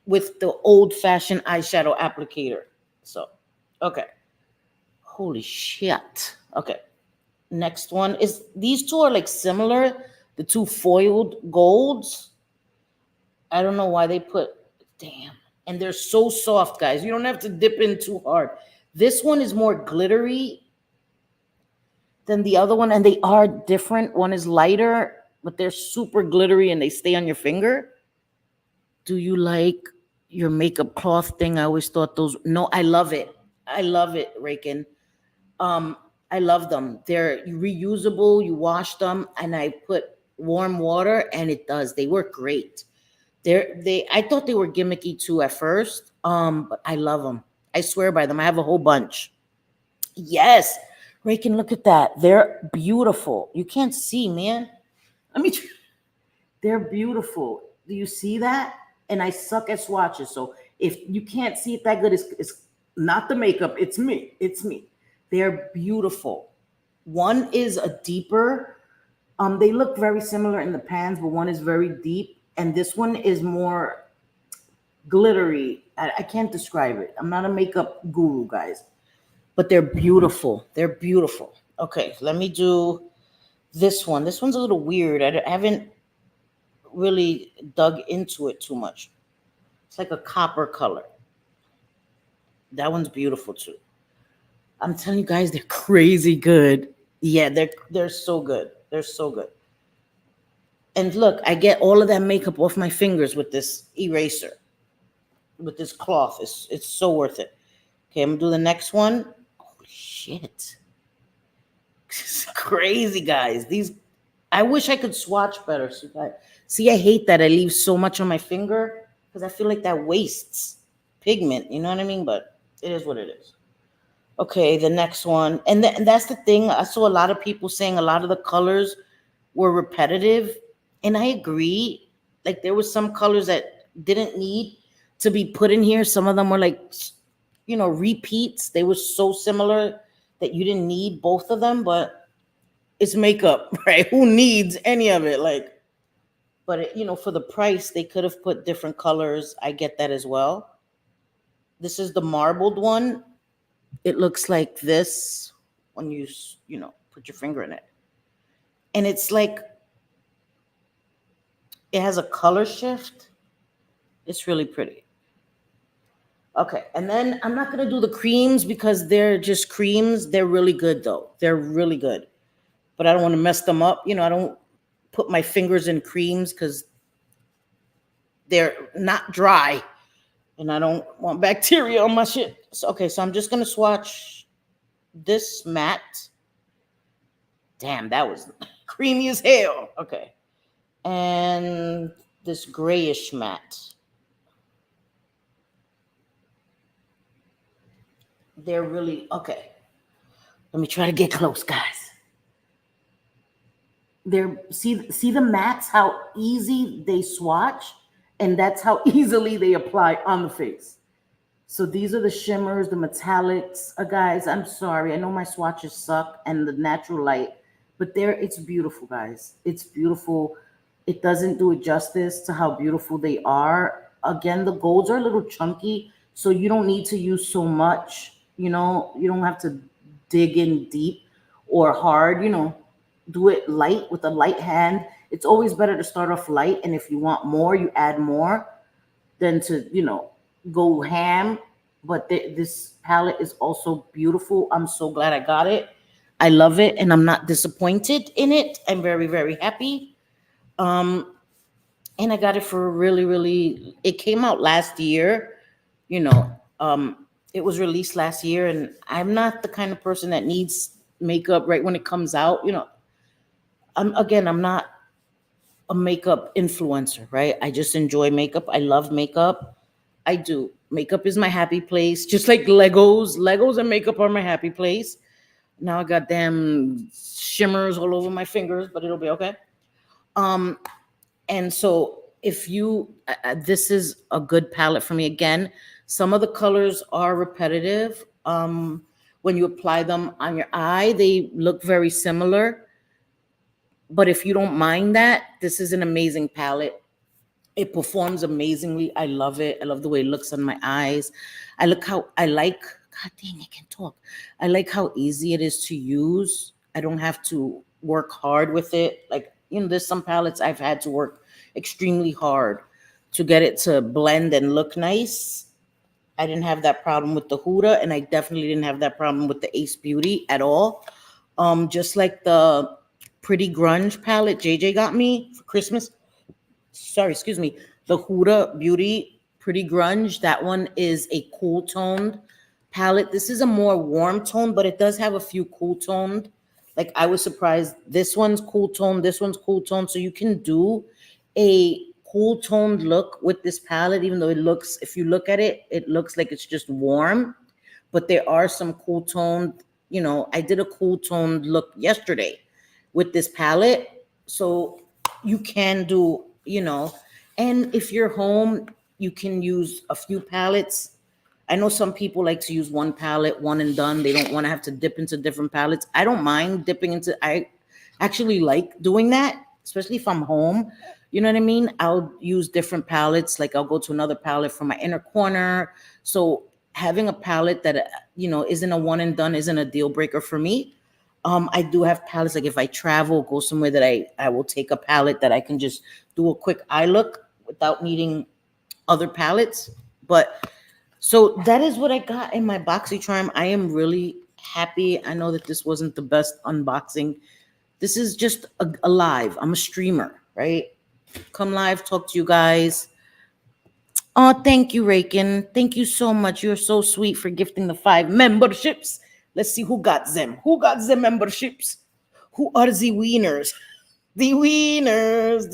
with the old fashioned eyeshadow applicator. So, okay. Holy shit. Okay. Next one is these two are like similar, the two foiled golds. I don't know why they put, damn. And they're so soft, guys. You don't have to dip in too hard. This one is more glittery than the other one, and they are different. One is lighter, but they're super glittery and they stay on your finger. Do you like your makeup cloth thing? I always thought those, no, I love it. I love it, Raken. I love them. They're reusable. You wash them, and I put warm water, and it does. They work great. I thought they were gimmicky too at first, but I love them. I swear by them. I have a whole bunch. Yes, Raken, look at that. They're beautiful. You can't see, man. Let me. They're beautiful. Do you see that? And I suck at swatches, so if you can't see it that good, it's not the makeup. It's me. It's me. They're beautiful. One is a deeper. They look very similar in the pans, but one is very deep, and this one is more glittery. I can't describe it. I'm not a makeup guru, guys, but they're beautiful. They're beautiful. Okay, let me do this one. This one's a little weird. I haven't really dug into it too much. It's like a copper color. That one's beautiful too. I'm telling you guys, they're crazy good. Yeah, they're so good. They're so good. And look, I get all of that makeup off my fingers with this eraser, with this cloth. It's so worth it. Okay, I'm gonna do the next one. Holy shit. This is crazy, guys. I wish I could swatch better. See, I hate that I leave so much on my finger because I feel like that wastes pigment. You know what I mean? But it is what it is. Okay, the next one. And that's the thing. I saw a lot of people saying a lot of the colors were repetitive. And I agree. Like there was some colors that didn't need to be put in here. Some of them were like, repeats. They were so similar that you didn't need both of them. But it's makeup, right? Who needs any of it? But for the price, they could have put different colors. I get that as well. This is the marbled one. It looks like this when you put your finger in it. And it's like, it has a color shift. It's really pretty. Okay, and then I'm not going to do the creams because they're just creams. They're really good, though. They're really good. But I don't want to mess them up. I don't put my fingers in creams because they're not dry. And I don't want bacteria on my shit. So I'm just going to swatch this matte. Damn, that was creamy as hell. Okay. And this grayish matte. They're really, okay. Let me try to get close, guys. See the mattes, how easy they swatch? And that's how easily they apply on the face. So these are the shimmers, the metallics. Guys, I'm sorry. I know my swatches suck and the natural light, but it's beautiful, guys. It's beautiful. It doesn't do it justice to how beautiful they are. Again, the golds are a little chunky, so you don't need to use so much. You don't have to dig in deep or hard. Do it light with a light hand. It's always better to start off light, and if you want more, you add more than to go ham. But this palette is also beautiful. I'm so glad I got it. I love it, and I'm not disappointed in it. I'm very, very happy. And I got it for really, really. It came out last year. You know, it was released last year, and I'm not the kind of person that needs makeup right when it comes out. I'm not a makeup influencer, right? I just enjoy makeup. I love makeup. I do. Makeup is my happy place, just like Legos. Legos and makeup are my happy place. Now I got damn shimmers all over my fingers, but it'll be okay. And so if you, this is a good palette for me. Again, some of the colors are repetitive. When you apply them on your eye, they look very similar. But if you don't mind that, this is an amazing palette. It performs amazingly. I love it. I love the way it looks on my eyes. God dang, I can talk. I like how easy it is to use. I don't have to work hard with it. Like, there's some palettes I've had to work extremely hard to get it to blend and look nice. I didn't have that problem with the Huda, and I definitely didn't have that problem with the Ace Beauty at all. Just like the Pretty Grunge palette JJ got me for Christmas. Sorry, excuse me. The Huda Beauty Pretty Grunge. That one is a cool toned palette. This is a more warm tone, but it does have a few cool toned. Like, I was surprised. This one's cool toned. This one's cool toned. So you can do a cool toned look with this palette, even though if you look at it, it looks like it's just warm. But there are some cool toned, I did a cool toned look yesterday with this palette. So you can do, and if you're home, you can use a few palettes. I know some people like to use one palette, one and done. They don't want to have to dip into different palettes. I don't mind dipping into, I actually like doing that, especially if I'm home. You know what I mean? I'll use different palettes. Like, I'll go to another palette for my inner corner. So having a palette that, isn't a one and done isn't a deal breaker for me. I do have palettes, like if I travel, go somewhere, that I will take a palette that I can just do a quick eye look without needing other palettes. But so that is what I got in my Boxycharm. I am really happy. I know that this wasn't the best unboxing. This is just a live. I'm a streamer, right? Come live, talk to you guys. Oh, thank you, Rakin. Thank you so much. You're so sweet for gifting the 5 memberships. Let's see who got them. Who got the memberships? Who are the winners? The winners.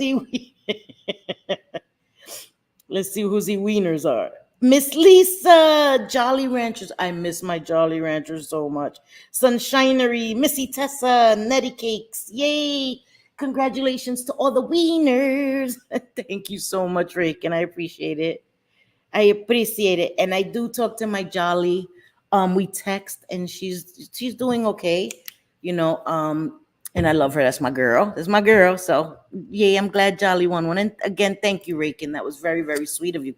Let's see who the winners are. Miss Lisa, Jolly Ranchers. I miss my Jolly Ranchers so much. Sunshinery, Missy Tessa, Netty Cakes. Yay. Congratulations to all the winners. Thank you so much, Rick, and I appreciate it. I appreciate it. And I do talk to my Jolly. We text, and she's doing okay, and I love her. That's my girl. That's my girl. So yay, I'm glad Jolly won one. And again, thank you, Rakin. That was very, very sweet of you.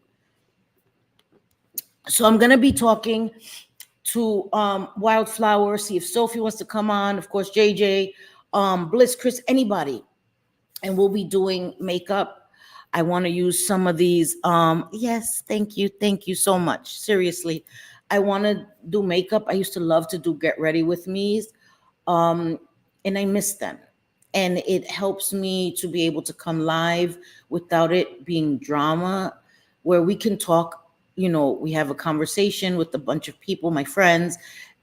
So I'm gonna be talking to Wildflower, see if Sophie wants to come on, of course, JJ, Bliss, Chris, anybody. And we'll be doing makeup. I want to use some of these. Yes, thank you. Thank you so much. Seriously. I want to do makeup. I used to love to do get ready with me's. And I miss them. And it helps me to be able to come live without it being drama, where we can talk, we have a conversation with a bunch of people, my friends,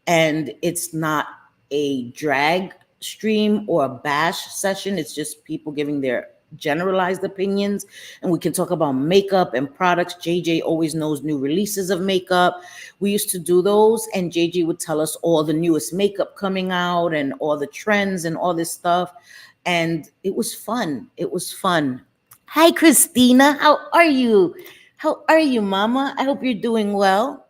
and it's not a drag stream or a bash session. It's just people giving their generalized opinions, and we can talk about makeup and products. JJ always knows new releases of makeup. We used to do those, and JJ would tell us all the newest makeup coming out and all the trends and all this stuff, and it was fun. Hi, Christina. How are you? How are you, Mama? I hope you're doing well.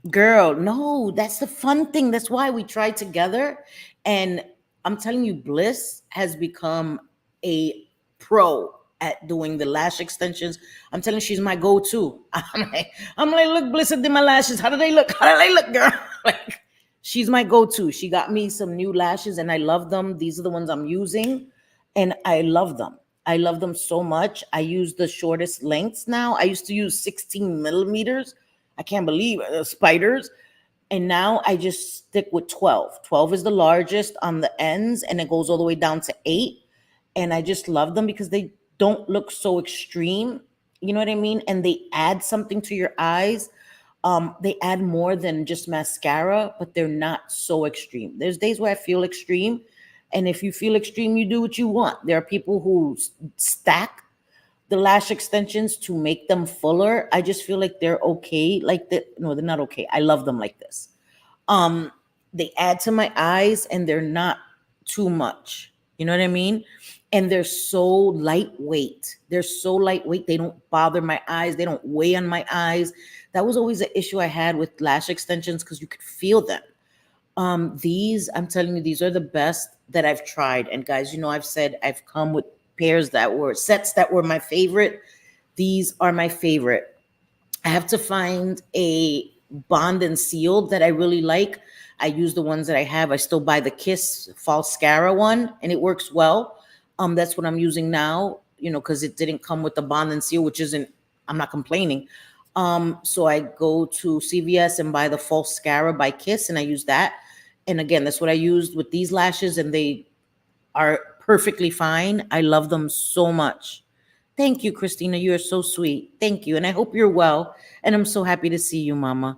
Girl, no, that's the fun thing. That's why we try together. And I'm telling you, Bliss has become a pro at doing the lash extensions. I'm telling you, she's my go-to. I'm like, look, Bliss, I did my lashes. How do they look? How do they look, girl? Like, she's my go-to. She got me some new lashes and I love them. These are the ones I'm using and I love them. I love them so much. I use the shortest lengths now. I used to use 16 millimeters. I can't believe it, spiders. And now I just stick with 12. 12 is the largest on the ends and it goes all the way down to 8. And I just love them because they don't look so extreme. You know what I mean? And they add something to your eyes. They add more than just mascara, but they're not so extreme. There's days where I feel extreme. And if you feel extreme, you do what you want. There are people who stack the lash extensions to make them fuller. I just feel like they're okay like that. No, they're not okay. I love them like this. Um, they add to my eyes and they're not too much. You know what I mean? And they're so lightweight. They're so lightweight. They don't bother my eyes. They don't weigh on my eyes. That was always an issue I had with lash extensions because you could feel them. These, I'm telling you, these are the best that I've tried. And guys, you know, I've said I've come with pairs that were sets that were my favorite. These are my favorite. I have to find a bond and sealed that I really like. I use the ones that I have. I still buy the Kiss Falscara one, and it works well. That's what I'm using now, you know, because it didn't come with the bond and seal, which isn't, I'm not complaining. So I go to CVS and buy the Falscara by Kiss, and I use that. And again, that's what I used with these lashes, and they are perfectly fine. I love them so much. Thank you, Christina. You are so sweet. Thank you. And I hope you're well. And I'm so happy to see you, Mama.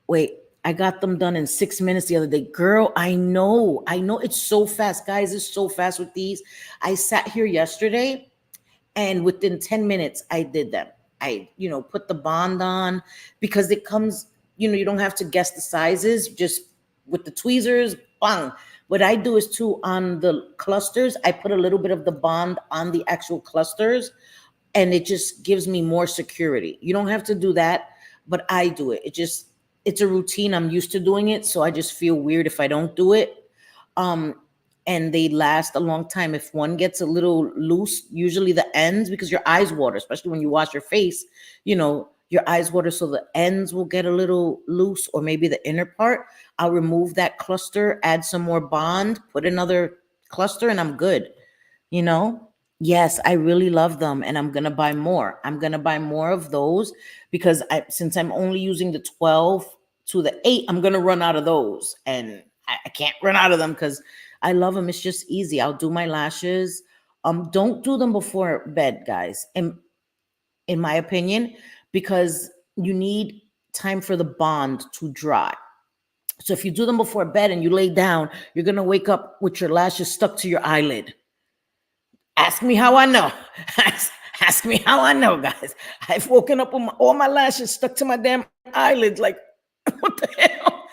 Wait, I got them done in 6 minutes the other day. Girl, I know. I know it's so fast. Guys, it's so fast with these. I sat here yesterday and within 10 minutes, I did them. I, you know, put the bond on because it comes, you know, you don't have to guess the sizes. Just with the tweezers, bang. What I do is too on the clusters, I put a little bit of the bond on the actual clusters and it just gives me more security. You don't have to do that, but I do it. It's a routine. I'm used to doing it. So I just feel weird if I don't do it. Um, and they last a long time. If one gets a little loose, usually the ends, because your eyes water, especially when you wash your face, you know, your eyes water, so the ends will get a little loose, or maybe the inner part. I'll remove that cluster, add some more bond, put another cluster, and I'm good. You know? Yes, I really love them, and I'm gonna buy more. I'm gonna buy more of those because since I'm only using the 12 to the 8, I'm gonna run out of those, and I can't run out of them because I love them. It's just easy. I'll do my lashes. Don't do them before bed, guys. In my opinion, because you need time for the bond to dry. So if you do them before bed and you lay down, you're gonna wake up with your lashes stuck to your eyelid. Ask me how I know. Ask me how I know, guys. I've woken up with all my lashes stuck to my damn eyelids. Like, what the hell?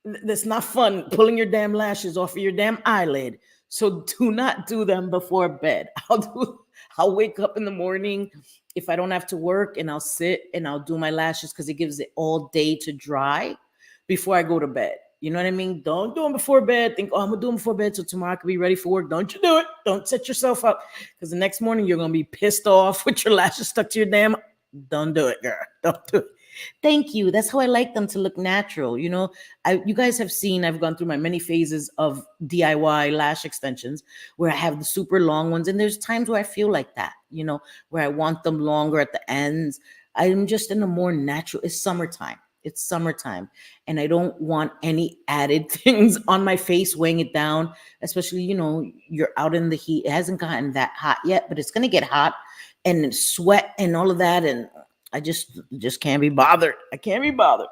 That's not fun, pulling your damn lashes off of your damn eyelid. So do not do them before bed. I'll wake up in the morning if I don't have to work and I'll sit and I'll do my lashes because it gives it all day to dry before I go to bed. You know what I mean? Don't do them before bed. Think, oh, I'm gonna do them before bed so tomorrow I can be ready for work. Don't you do it. Don't set yourself up because the next morning you're gonna be pissed off with your lashes stuck to your damn. Don't do it, girl. Don't do it. Thank you. That's how I like them, to look natural. You know, you guys have seen I've gone through my many phases of DIY lash extensions where I have the super long ones, and there's times where I feel like that, you know, where I want them longer at the ends. I'm just in a more natural. It's summertime. It's summertime, and I don't want any added things on my face weighing it down, especially, you know, you're out in the heat. It hasn't gotten that hot yet, but it's going to get hot, and sweat and all of that, and I just can't be bothered. I can't be bothered.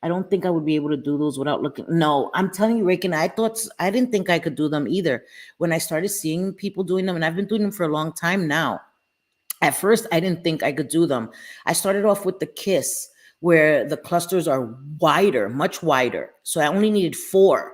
I don't think I would be able to do those without looking. No, I'm telling you, Rick, and I didn't think I could do them either. When I started seeing people doing them, and I've been doing them for a long time now. At first, I didn't think I could do them. I started off with the Kiss, where the clusters are wider, much wider. So I only needed 4,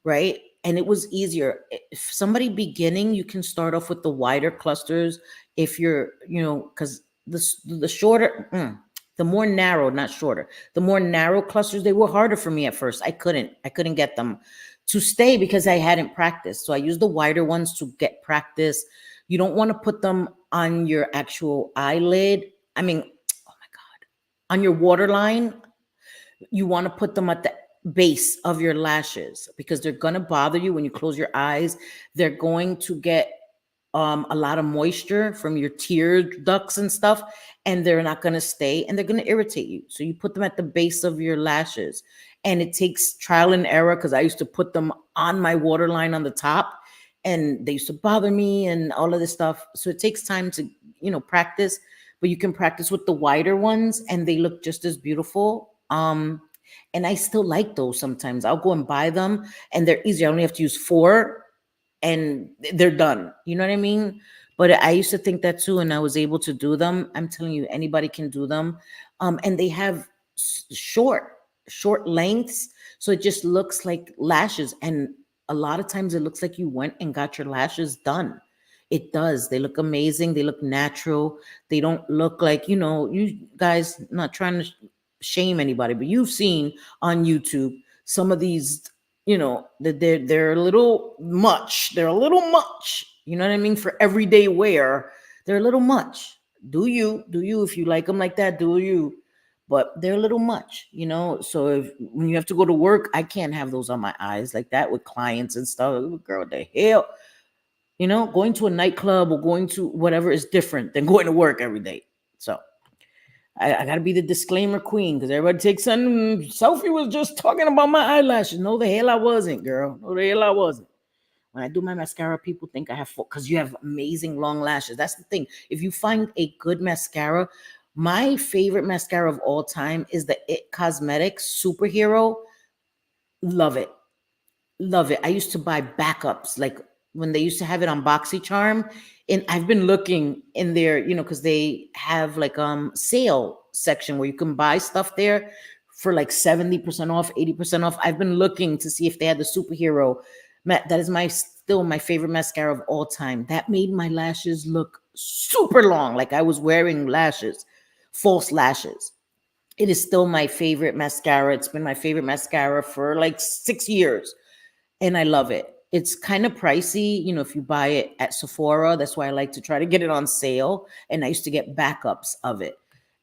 right? and it was easier. If somebody beginning, you can start off with the wider clusters. If you're, because the shorter, the more narrow, not shorter, the more narrow clusters, they were harder for me at first. I couldn't get them to stay because I hadn't practiced. So I used the wider ones to get practice. You don't want to put them on your actual eyelid. I mean, oh my God, on your waterline. You want to put them at the base of your lashes because they're going to bother you when you close your eyes. They're going to get a lot of moisture from your tear ducts and stuff, and they're not going to stay, and they're going to irritate you. So you put them at the base of your lashes, and it takes trial and error because I used to put them on my waterline on the top, and they used to bother me and all of this stuff. So it takes time to, practice, but you can practice with the wider ones and they look just as beautiful. And I still like those sometimes. I'll go and buy them and they're easy. I only have to use 4 and they're done. You know what I mean? But I used to think that too, and I was able to do them. I'm telling you, anybody can do them. And they have short lengths, so it just looks like lashes. And a lot of times it looks like you went and got your lashes done. It does. They look amazing. They look natural. They don't look like, you guys, not trying to shame anybody, but you've seen on YouTube some of these, that they're a little much. They're a little much. You know what I mean? For everyday wear, they're a little much. Do you? If you like them like that, do you? But they're a little much, So when you have to go to work, I can't have those on my eyes like that with clients and stuff. Girl, the hell, going to a nightclub or going to whatever is different than going to work every day. So I got to be the disclaimer queen because everybody takes on. Sophie was just talking about my eyelashes. No, the hell I wasn't, girl. No, the hell I wasn't. When I do my mascara, people think I have because you have amazing long lashes. That's the thing. If you find a good mascara, my favorite mascara of all time is the It Cosmetics Superhero. Love it. Love it. I used to buy backups like when they used to have it on Boxycharm. And I've been looking in there, because they have like sale section where you can buy stuff there for like 70% off, 80% off. I've been looking to see if they had the superhero. That is still my favorite mascara of all time. That made my lashes look super long, like I was wearing lashes, false lashes. It is still my favorite mascara. It's been my favorite mascara for like 6 years. And I love it. It's kind of pricey, if you buy it at Sephora. That's why I like to try to get it on sale. And I used to get backups of it.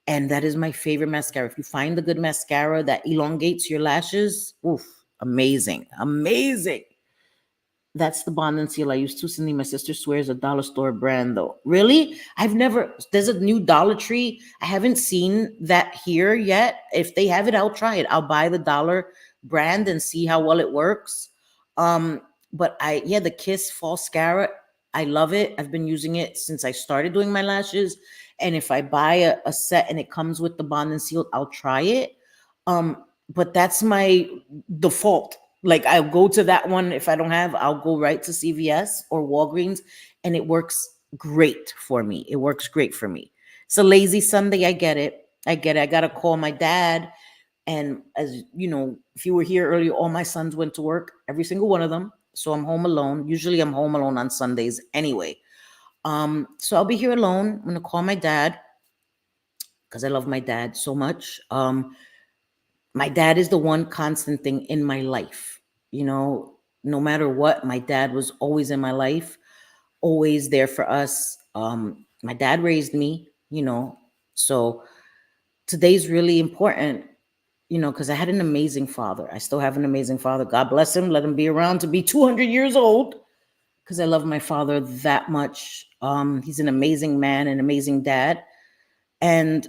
And that is my favorite mascara. If you find a good mascara that elongates your lashes, oof, amazing, amazing. That's the Bond and Seal I use too, Cindy. My sister swears a dollar store brand though. Really? There's a new Dollar Tree. I haven't seen that here yet. If they have it, I'll try it. I'll buy the dollar brand and see how well it works. But the Kiss False Mascara, I love it. I've been using it since I started doing my lashes. And if I buy a set and it comes with the Bond and Seal, I'll try it. But that's my default. Like I'll go to that one. If I don't have, I'll go right to CVS or Walgreens, and it works great for me. It works great for me. It's a lazy Sunday. I get it. I got to call my dad. And as you know, if you were here earlier, all my sons went to work, every single one of them. So I'm home alone. Usually I'm home alone on Sundays anyway. So I'll be here alone. I'm going to call my dad because I love my dad so much. My dad is the one constant thing in my life. No matter what, my dad was always in my life, always there for us. My dad raised me, so today's really important, because I had an amazing father. I still have an amazing father. God bless him. Let him be around to be 200 years old because I love my father that much. He's an amazing man, an amazing dad. And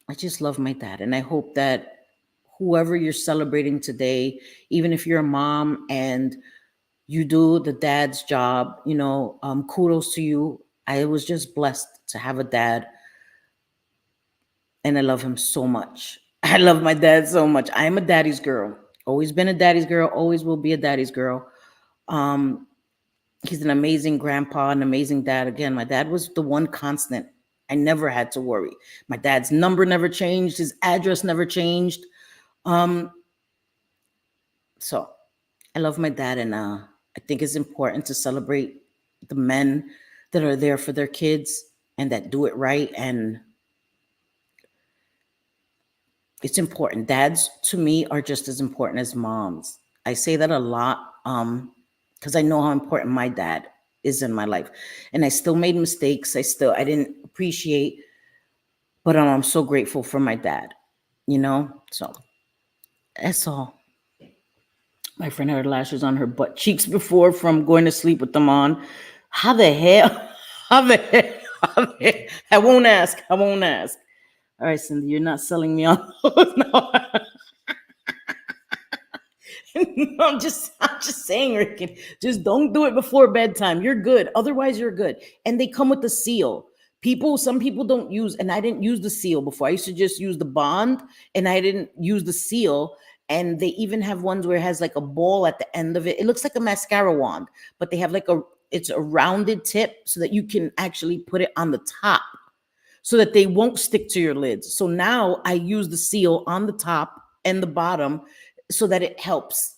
I just love my dad. And I hope that whoever you're celebrating today, even if you're a mom and you do the dad's job, kudos to you. I was just blessed to have a dad. And I love him so much. I love my dad so much. I am a daddy's girl. Always been a daddy's girl. Always will be a daddy's girl. He's an amazing grandpa, an amazing dad. Again, my dad was the one constant. I never had to worry. My dad's number never changed. His address never changed. So I love my dad, and I think it's important to celebrate the men that are there for their kids and that do it right. And it's important. Dads to me are just as important as moms. I say that a lot because I know how important my dad is in my life. And I still made mistakes. I didn't appreciate, but I'm so grateful for my dad, you know? So that's all. My friend had her lashes on her butt cheeks before from going to sleep with them on. How the hell? How the hell? How the hell? I won't ask. I won't ask. All right, Cindy, you're not selling me on those. No. No, I'm just saying, Ricky. Just don't do it before bedtime. You're good. Otherwise, you're good. And they come with the seal. Some people don't use, and I didn't use the seal before. I used to just use the bond, and I didn't use the seal. And they even have ones where it has like a ball at the end of it. It looks like a mascara wand, but they have it's a rounded tip so that you can actually put it on the top so that they won't stick to your lids. So now I use the seal on the top and the bottom so that it helps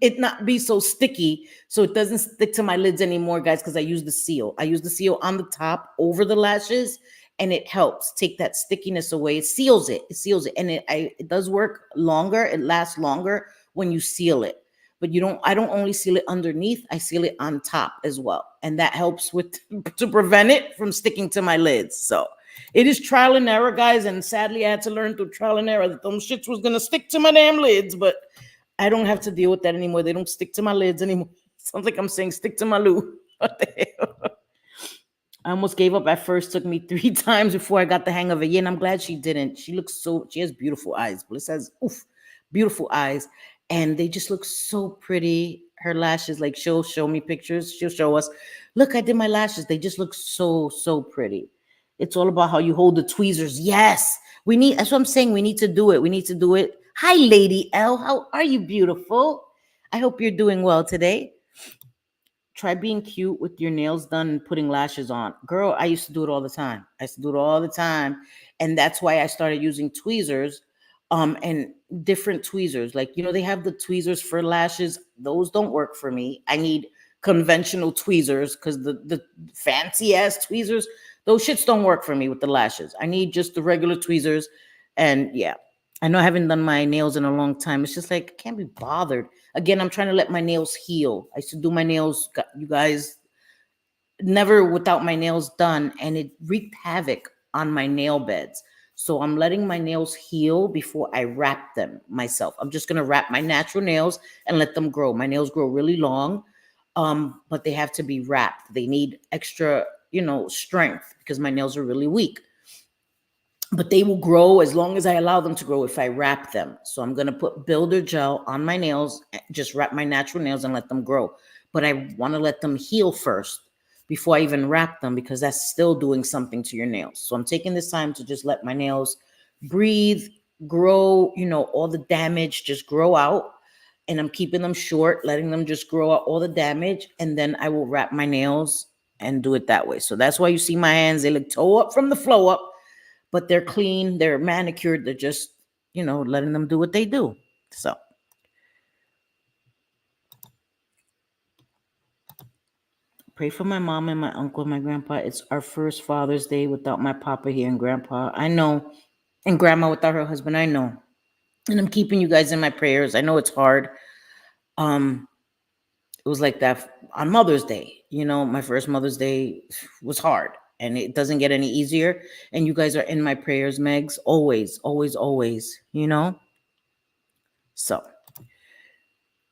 it not be so sticky, so it doesn't stick to my lids anymore, guys, because I use the seal. I use the seal on the top over the lashes, and it helps take that stickiness away. It seals it. It seals it. And it does work longer. It lasts longer when you seal it. But I don't only seal it underneath, I seal it on top as well. And that helps with to prevent it from sticking to my lids. So it is trial and error, guys. And sadly, I had to learn through trial and error that those shits was gonna stick to my damn lids, but I don't have to deal with that anymore. They don't stick to my lids anymore. Sounds like I'm saying stick to my loo. What the hell? I almost gave up at first. Took me 3 times before I got the hang of it. Yeah, and I'm glad she didn't. She has beautiful eyes. Bliss has beautiful eyes. And they just look so pretty. Her lashes, like she'll show me pictures. She'll show us, look, I did my lashes. They just look so pretty. It's all about how you hold the tweezers. Yes. That's what I'm saying. We need to do it. We need to do it. Hi, Lady L. How are you, beautiful? I hope you're doing well today. Try being cute with your nails done and putting lashes on. Girl, I used to do it all the time. I used to do it all the time. And that's why I started using tweezers, and different tweezers. Like, they have the tweezers for lashes. Those don't work for me. I need conventional tweezers because the fancy ass tweezers, those shits don't work for me with the lashes. I need just the regular tweezers. And yeah, I know I haven't done my nails in a long time. It's just like, I can't be bothered. Again, I'm trying to let my nails heal. I used to do my nails, you guys, never without my nails done, and it wreaked havoc on my nail beds. So I'm letting my nails heal before I wrap them myself. I'm just gonna wrap my natural nails and let them grow. My nails grow really long, but they have to be wrapped. They need extra, strength because my nails are really weak. But they will grow as long as I allow them to grow if I wrap them. So I'm going to put builder gel on my nails, just wrap my natural nails and let them grow. But I want to let them heal first before I even wrap them, because that's still doing something to your nails. So I'm taking this time to just let my nails breathe, grow, all the damage just grow out. And I'm keeping them short, letting them just grow out all the damage. And then I will wrap my nails and do it that way. So that's why you see my hands, they look toe up from the flow up, but they're clean, they're manicured, they're just, letting them do what they do. So pray for my mom and my uncle and my grandpa. It's our first Father's Day without my papa here and grandpa. I know. And grandma without her husband. I know. And I'm keeping you guys in my prayers. I know it's hard. It was like that on Mother's Day. My first Mother's Day was hard, and it doesn't get any easier. And you guys are in my prayers, Megs. Always, always, always, So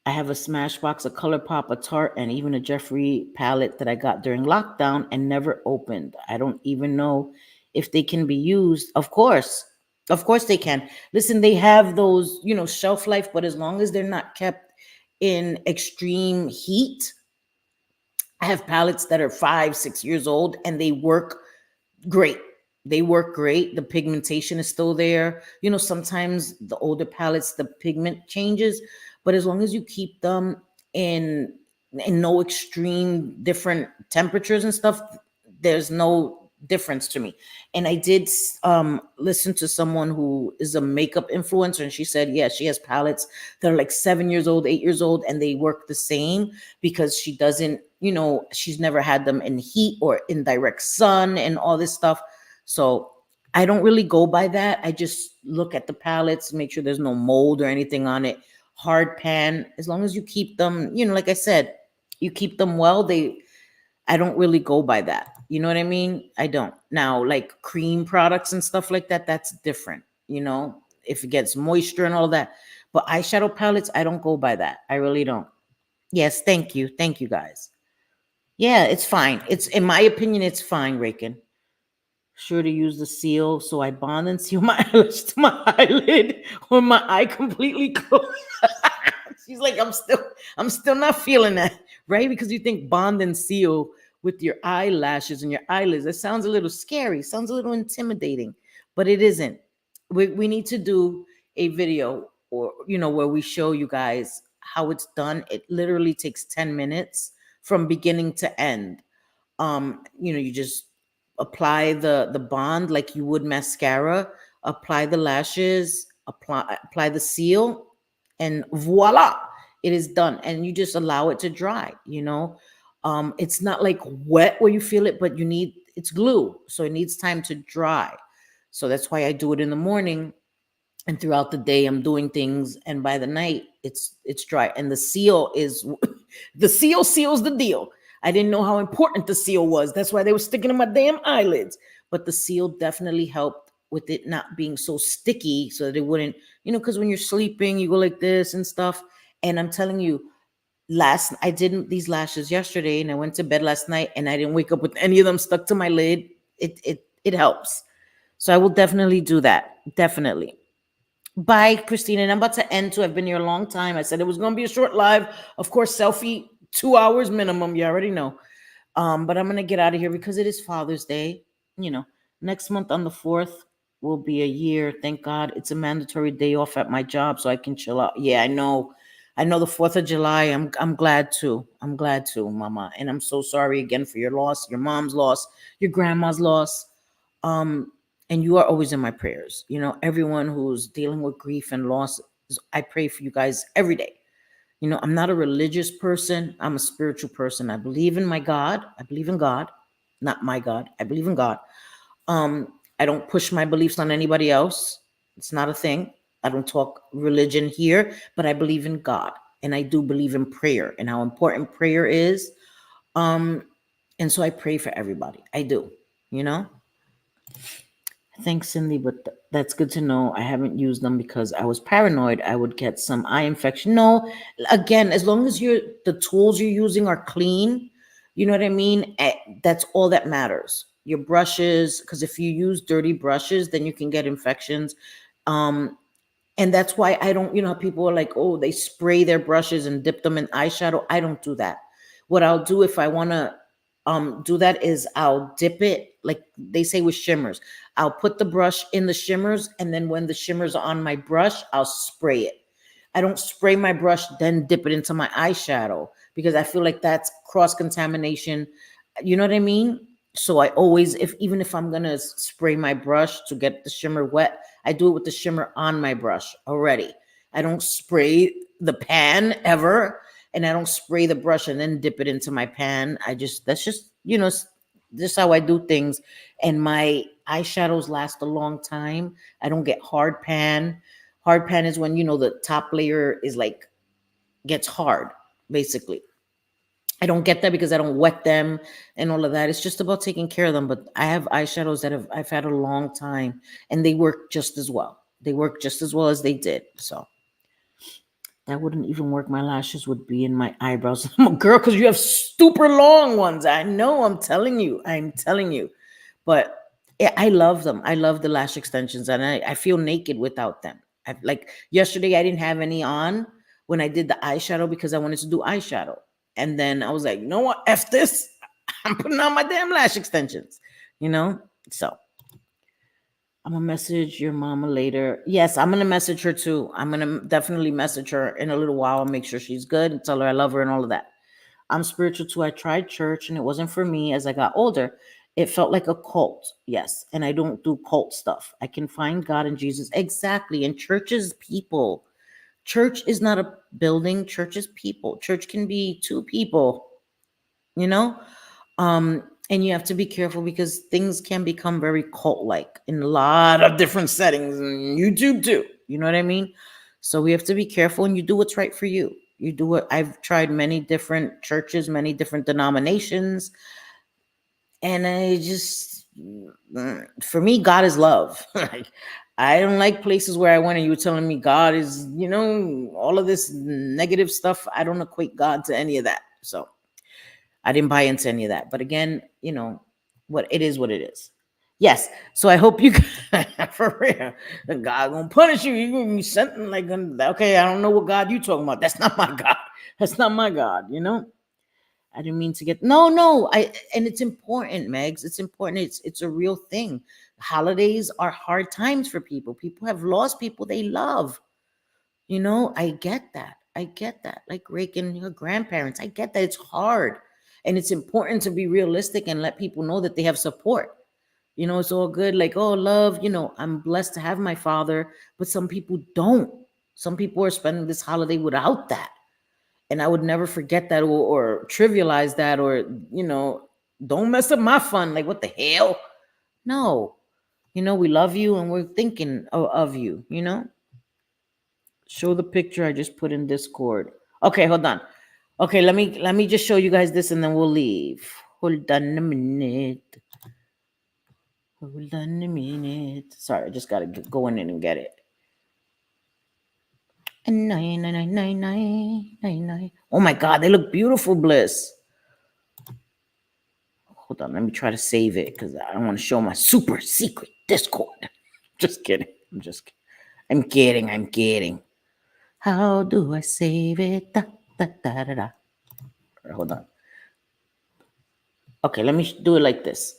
I have a Smashbox, a ColourPop, a Tarte, and even a Jeffree palette that I got during lockdown and never opened. I don't even know if they can be used. Of course they can. Listen, they have those, shelf life, but as long as they're not kept in extreme heat. I have palettes that are 5-6 years old and they work great. They work great. The pigmentation is still there. Sometimes the older palettes, the pigment changes, but as long as you keep them in no extreme different temperatures and stuff, there's no difference to me. And I did listen to someone who is a makeup influencer, and she said, yeah, she has palettes that are like 7 years old, 8 years old, and they work the same because she doesn't, she's never had them in heat or in direct sun and all this stuff. So I don't really go by that. I just look at the palettes, make sure there's no mold or anything on it. Hard pan, as long as you keep them, like I said, you keep them well, I don't really go by that. You know what I mean? I don't. Now, like cream products and stuff like that, that's different, if it gets moisture and all that. But eyeshadow palettes, I don't go by that. I really don't. Yes, thank you. Thank you, guys. Yeah, it's fine. In my opinion, it's fine, Raken. Sure to use the seal, so I bond and seal my eyelash to my eyelid when my eye completely closed. She's like, I'm still not feeling that, right? Because you think bond and seal with your eyelashes and your eyelids. That sounds a little scary, sounds a little intimidating, but it isn't. We need to do a video or where we show you guys how it's done. It literally takes 10 minutes from beginning to end. You just apply the bond like you would mascara, apply the lashes, apply the seal, and voila, it is done. And you just allow it to dry. It's not like wet where you feel it, but it's glue, so it needs time to dry. So that's why I do it in the morning, and throughout the day I'm doing things, and by the night it's dry. And the seal is the seal seals the deal. I didn't know how important the seal was. That's why they were sticking in my damn eyelids. But the seal definitely helped with it not being so sticky, so that it wouldn't, because when you're sleeping, you go like this and stuff. And I'm telling you, I did these lashes yesterday, and I went to bed last night, and I didn't wake up with any of them stuck to my lid. It helps. So I will definitely do that. Definitely. Bye, Christina. And I'm about to end too. I've been here a long time. I said it was going to be a short live. Of course, selfie, 2 hours minimum. You already know. But I'm going to get out of here because it is Father's Day. Next month on the 4th will be a year. Thank God it's a mandatory day off at my job so I can chill out. Yeah, I know. I know the 4th of July. I'm glad too. I'm glad too, Mama. And I'm so sorry again for your loss, your mom's loss, your grandma's loss. And you are always in my prayers. Everyone who's dealing with grief and loss, I pray for you guys every day. I'm not a religious person. I'm a spiritual person. I believe in my God. I believe in God, not my God. I believe in God. I don't push my beliefs on anybody else. It's not a thing. I don't talk religion here, but I believe in God. And I do believe in prayer and how important prayer is. And so I pray for everybody. I do, Thanks, Cindy, but that's good to know. I haven't used them because I was paranoid I would get some eye infection. No, again, as long as the tools you're using are clean, you know what I mean? That's all that matters. Your brushes, because if you use dirty brushes, then you can get infections. And that's why I don't, how people are like, oh, they spray their brushes and dip them in eyeshadow. I don't do that. What I'll do if I want to do that is I'll dip it, like they say with shimmers. I'll put the brush in the shimmers, and then when the shimmers are on my brush, I'll spray it. I don't spray my brush, then dip it into my eyeshadow, because I feel like that's cross-contamination. You know what I mean? So I always, even if I'm going to spray my brush to get the shimmer wet, I do it with the shimmer on my brush already. I don't spray the pan ever, and I don't spray the brush and then dip it into my pan. That's just, just how I do things. And my eyeshadows last a long time. I don't get hard pan. Hard pan is when, the top layer is gets hard, basically. I don't get that because I don't wet them and all of that. It's just about taking care of them. But I have eyeshadows that I've had a long time, and they work just as well. They work just as well as they did. So that wouldn't even work. My lashes would be in my eyebrows. Girl, because you have super long ones. I know. I'm telling you. But yeah, I love them. I love the lash extensions, and I feel naked without them. Like yesterday, I didn't have any on when I did the eyeshadow because I wanted to do eyeshadow. And then I was like, you know what? F this. I'm putting on my damn lash extensions, So I'm going to message your mama later. Yes, I'm going to message her too. I'm going to definitely message her in a little while and make sure she's good and tell her I love her and all of that. I'm spiritual too. I tried church and it wasn't for me as I got older. It felt like a cult, yes. And I don't do cult stuff. I can find God and Jesus. Exactly. And church is people. Church is not a building. Church is people. Church can be two people, you know? And you have to be careful because things can become very cult-like in a lot of different settings, and YouTube too. You know what I mean? So we have to be careful, and you do what's right for you. You do what I've tried many different churches, many different denominations, and I just, for me, God is love. Like, I don't like places where I went and you were telling me God is, all of this negative stuff. I don't equate God to any of that. So I didn't buy into any of that. But again, what it is, what it is. Yes. So I hope you, for real, God gonna punish you. You're gonna be something like, okay, I don't know what God you talking about. That's not my God. That's not my God. I didn't mean to get no. And it's important, Megs. It's important. It's a real thing. Holidays are hard times for people. People have lost people they love. I get that. I get that. Like raking your grandparents. I get that. It's hard. And it's important to be realistic and let people know that they have support. It's all good. Like, oh, love, I'm blessed to have my father, but some people don't. Some people are spending this holiday without that. And I would never forget that or trivialize that or, don't mess up my fun. Like, what the hell? No. We love you and we're thinking of you, Show the picture I just put in Discord. Okay, hold on. Okay, let me just show you guys this and then we'll leave. Hold on a minute. Hold on a minute. Sorry, I just gotta go in and get it. Oh my God, they look beautiful, Bliss. Hold on, let me try to save it because I don't want to show my super secret Discord. Just kidding. I'm kidding. How do I save it? Da, da, da, da, da. Hold on. Okay, let me do it like this.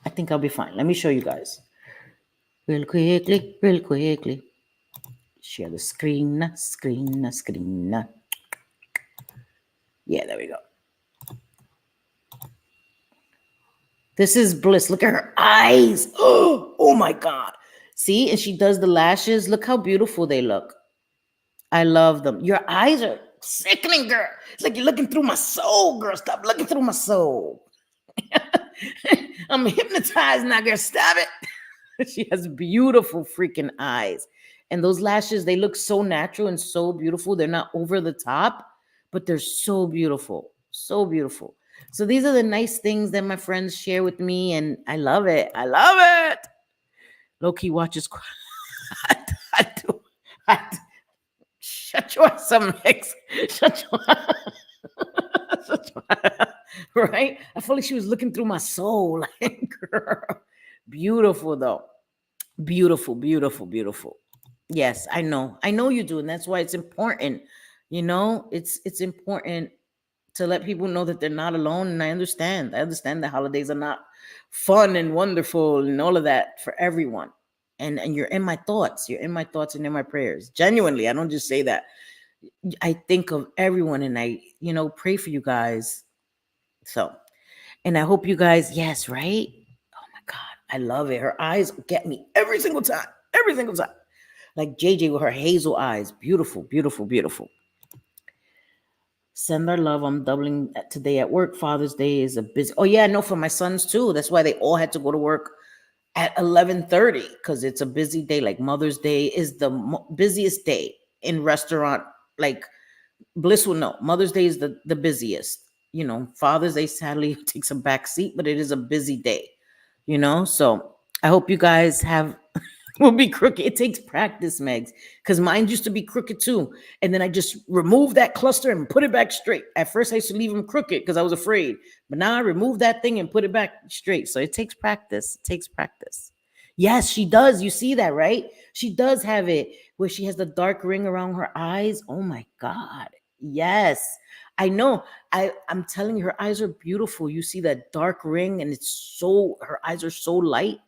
I think I'll be fine. Let me show you guys. Real quickly. Share the screen. Yeah, there we go. This is Bliss. Look at her eyes. Oh my God. See, and she does the lashes. Look how beautiful they look. I love them. Your eyes are sickening, girl. It's like you're looking through my soul, girl. Stop looking through my soul. I'm hypnotized now, girl. Stop it. She has beautiful freaking eyes. And those lashes, they look so natural and so beautiful. They're not over the top, but they're so beautiful. So beautiful. So these are the nice things that my friends share with me, and I love it. Low-key watches. I do. Shut your ass up, Mix. Shut your right? I felt like she was looking through my soul. Like, girl. Beautiful, though. Beautiful. Yes, I know you do, and that's why it's important. It's important to let people know that they're not alone. And I understand the holidays are not fun and wonderful and all of that for everyone. And you're in my thoughts. You're in my thoughts and in my prayers. Genuinely, I don't just say that. I think of everyone and I, pray for you guys. So, and I hope you guys, yes, right? Oh my God, I love it. Her eyes get me every single time. Like JJ with her hazel eyes. Beautiful. Send our love. I'm doubling today at work. Father's Day is a busy. Oh yeah, no, for my sons too. That's why they all had to go to work at 11:30 because it's a busy day. Like Mother's Day is the busiest day in restaurant. Like Bliss will know. Mother's Day is the busiest. Father's Day sadly takes a back seat, but it is a busy day. So I hope you guys will be crooked. It takes practice, Megs, because mine used to be crooked too. And then I just removed that cluster and put it back straight. At first, I used to leave them crooked because I was afraid. But now I remove that thing and put it back straight. So it takes practice. Yes, she does. You see that, right? She does have it where she has the dark ring around her eyes. Oh my God. Yes. I know. I'm telling you, her eyes are beautiful. You see that dark ring and her eyes are so light.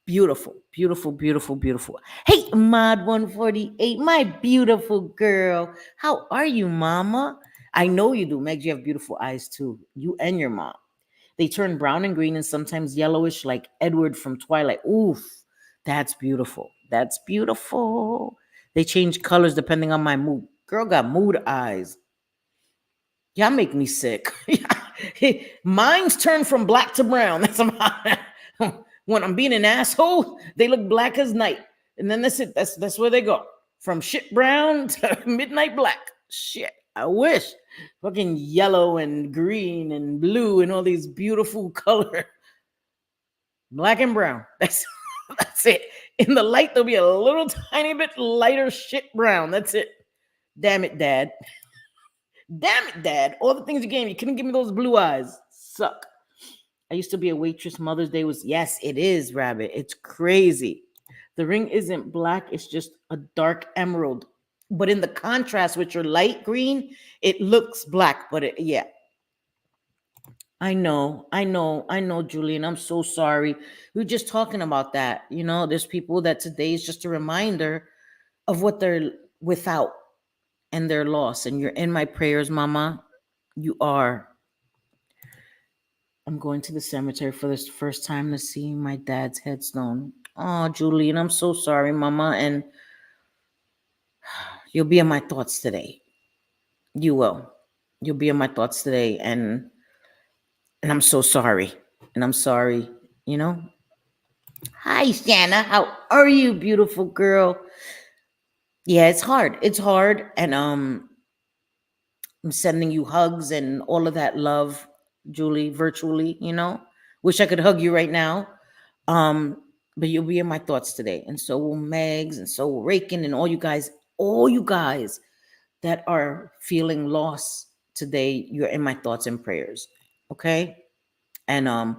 Beautiful. Hey, Mod 148, my beautiful girl. How are you, Mama? I know you do, Meg. You have beautiful eyes too. You and your mom. They turn brown and green and sometimes yellowish like Edward from Twilight. Oof, that's beautiful. That's beautiful. They change colors depending on my mood. Girl got mood eyes. Y'all make me sick. Mine's turn from black to brown. That's when I'm being an asshole, they look black as night. And then that's it. That's where they go. From shit brown to midnight black. Shit. I wish. Fucking yellow and green and blue and all these beautiful color. Black and brown. That's it. In the light, there'll be a little tiny bit lighter shit brown. That's it. Damn it, Dad. Damn it, Dad. All the things you gave me. You couldn't give me those blue eyes. Suck. I used to be a waitress. Mother's Day was, yes, it is, Rabbit. It's crazy. The ring isn't black. It's just a dark emerald. But in the contrast with your light green, it looks black. But yeah. I know, Julian. I'm so sorry. We were just talking about that. You know, there's people that today is just a reminder of what they're without and their loss. And you're in my prayers, Mama. You are. I'm going to the cemetery for the first time to see my dad's headstone. Oh, Julian, I'm so sorry, Mama. And you'll be in my thoughts today. You will. You'll be in my thoughts today. And I'm so sorry. And I'm sorry, you know. Hi, Shanna. How are you, beautiful girl? Yeah, it's hard. It's hard. And I'm sending you hugs and all of that love, Julie, virtually, you know. Wish I could hug you right now. But you'll be in my thoughts today. And so will Megs, and so will Rakin, and all you guys that are feeling lost today. You're in my thoughts and prayers. Okay. And I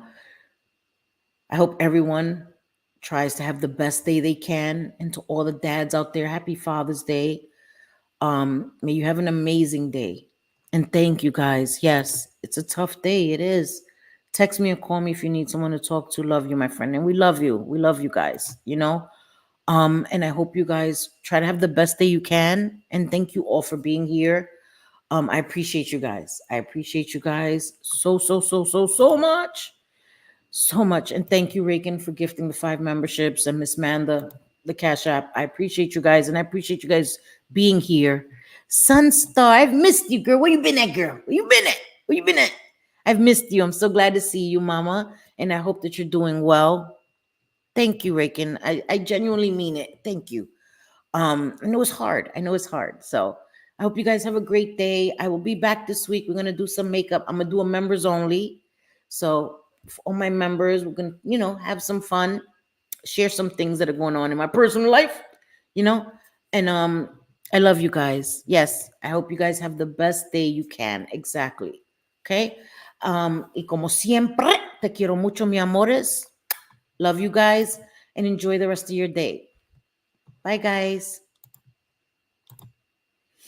hope everyone tries to have the best day they can. And to all the dads out there, happy Father's Day. May you have an amazing day. And thank you, guys. Yes, it's a tough day. It is. Text me or call me if you need someone to talk to. Love you, my friend. And we love you. We love you guys, you know. And I hope you guys try to have the best day you can. And thank you all for being here. I appreciate you guys. I appreciate you guys so much. So much. And thank you, Reagan, for gifting the 5 memberships, and Miss Manda, the Cash App. I appreciate you guys, and I appreciate you guys being here. Sunstar, I've missed you, girl. Where you been at, girl? Where you been at? Where you been at? I've missed you. I'm so glad to see you, Mama, and I hope that you're doing well. Thank you, Reagan. I genuinely mean it. Thank you. I know it's hard. So I hope you guys have a great day. I will be back this week. We're going to do some makeup. I'm going to do a members only. So for all my members, we're going to, you know, have some fun, share some things that are going on in my personal life, you know, and I love you guys. Yes, I hope you guys have the best day you can. Exactly. Okay. Y como siempre, te quiero mucho, mi amores. Love you guys, and enjoy the rest of your day. Bye, guys.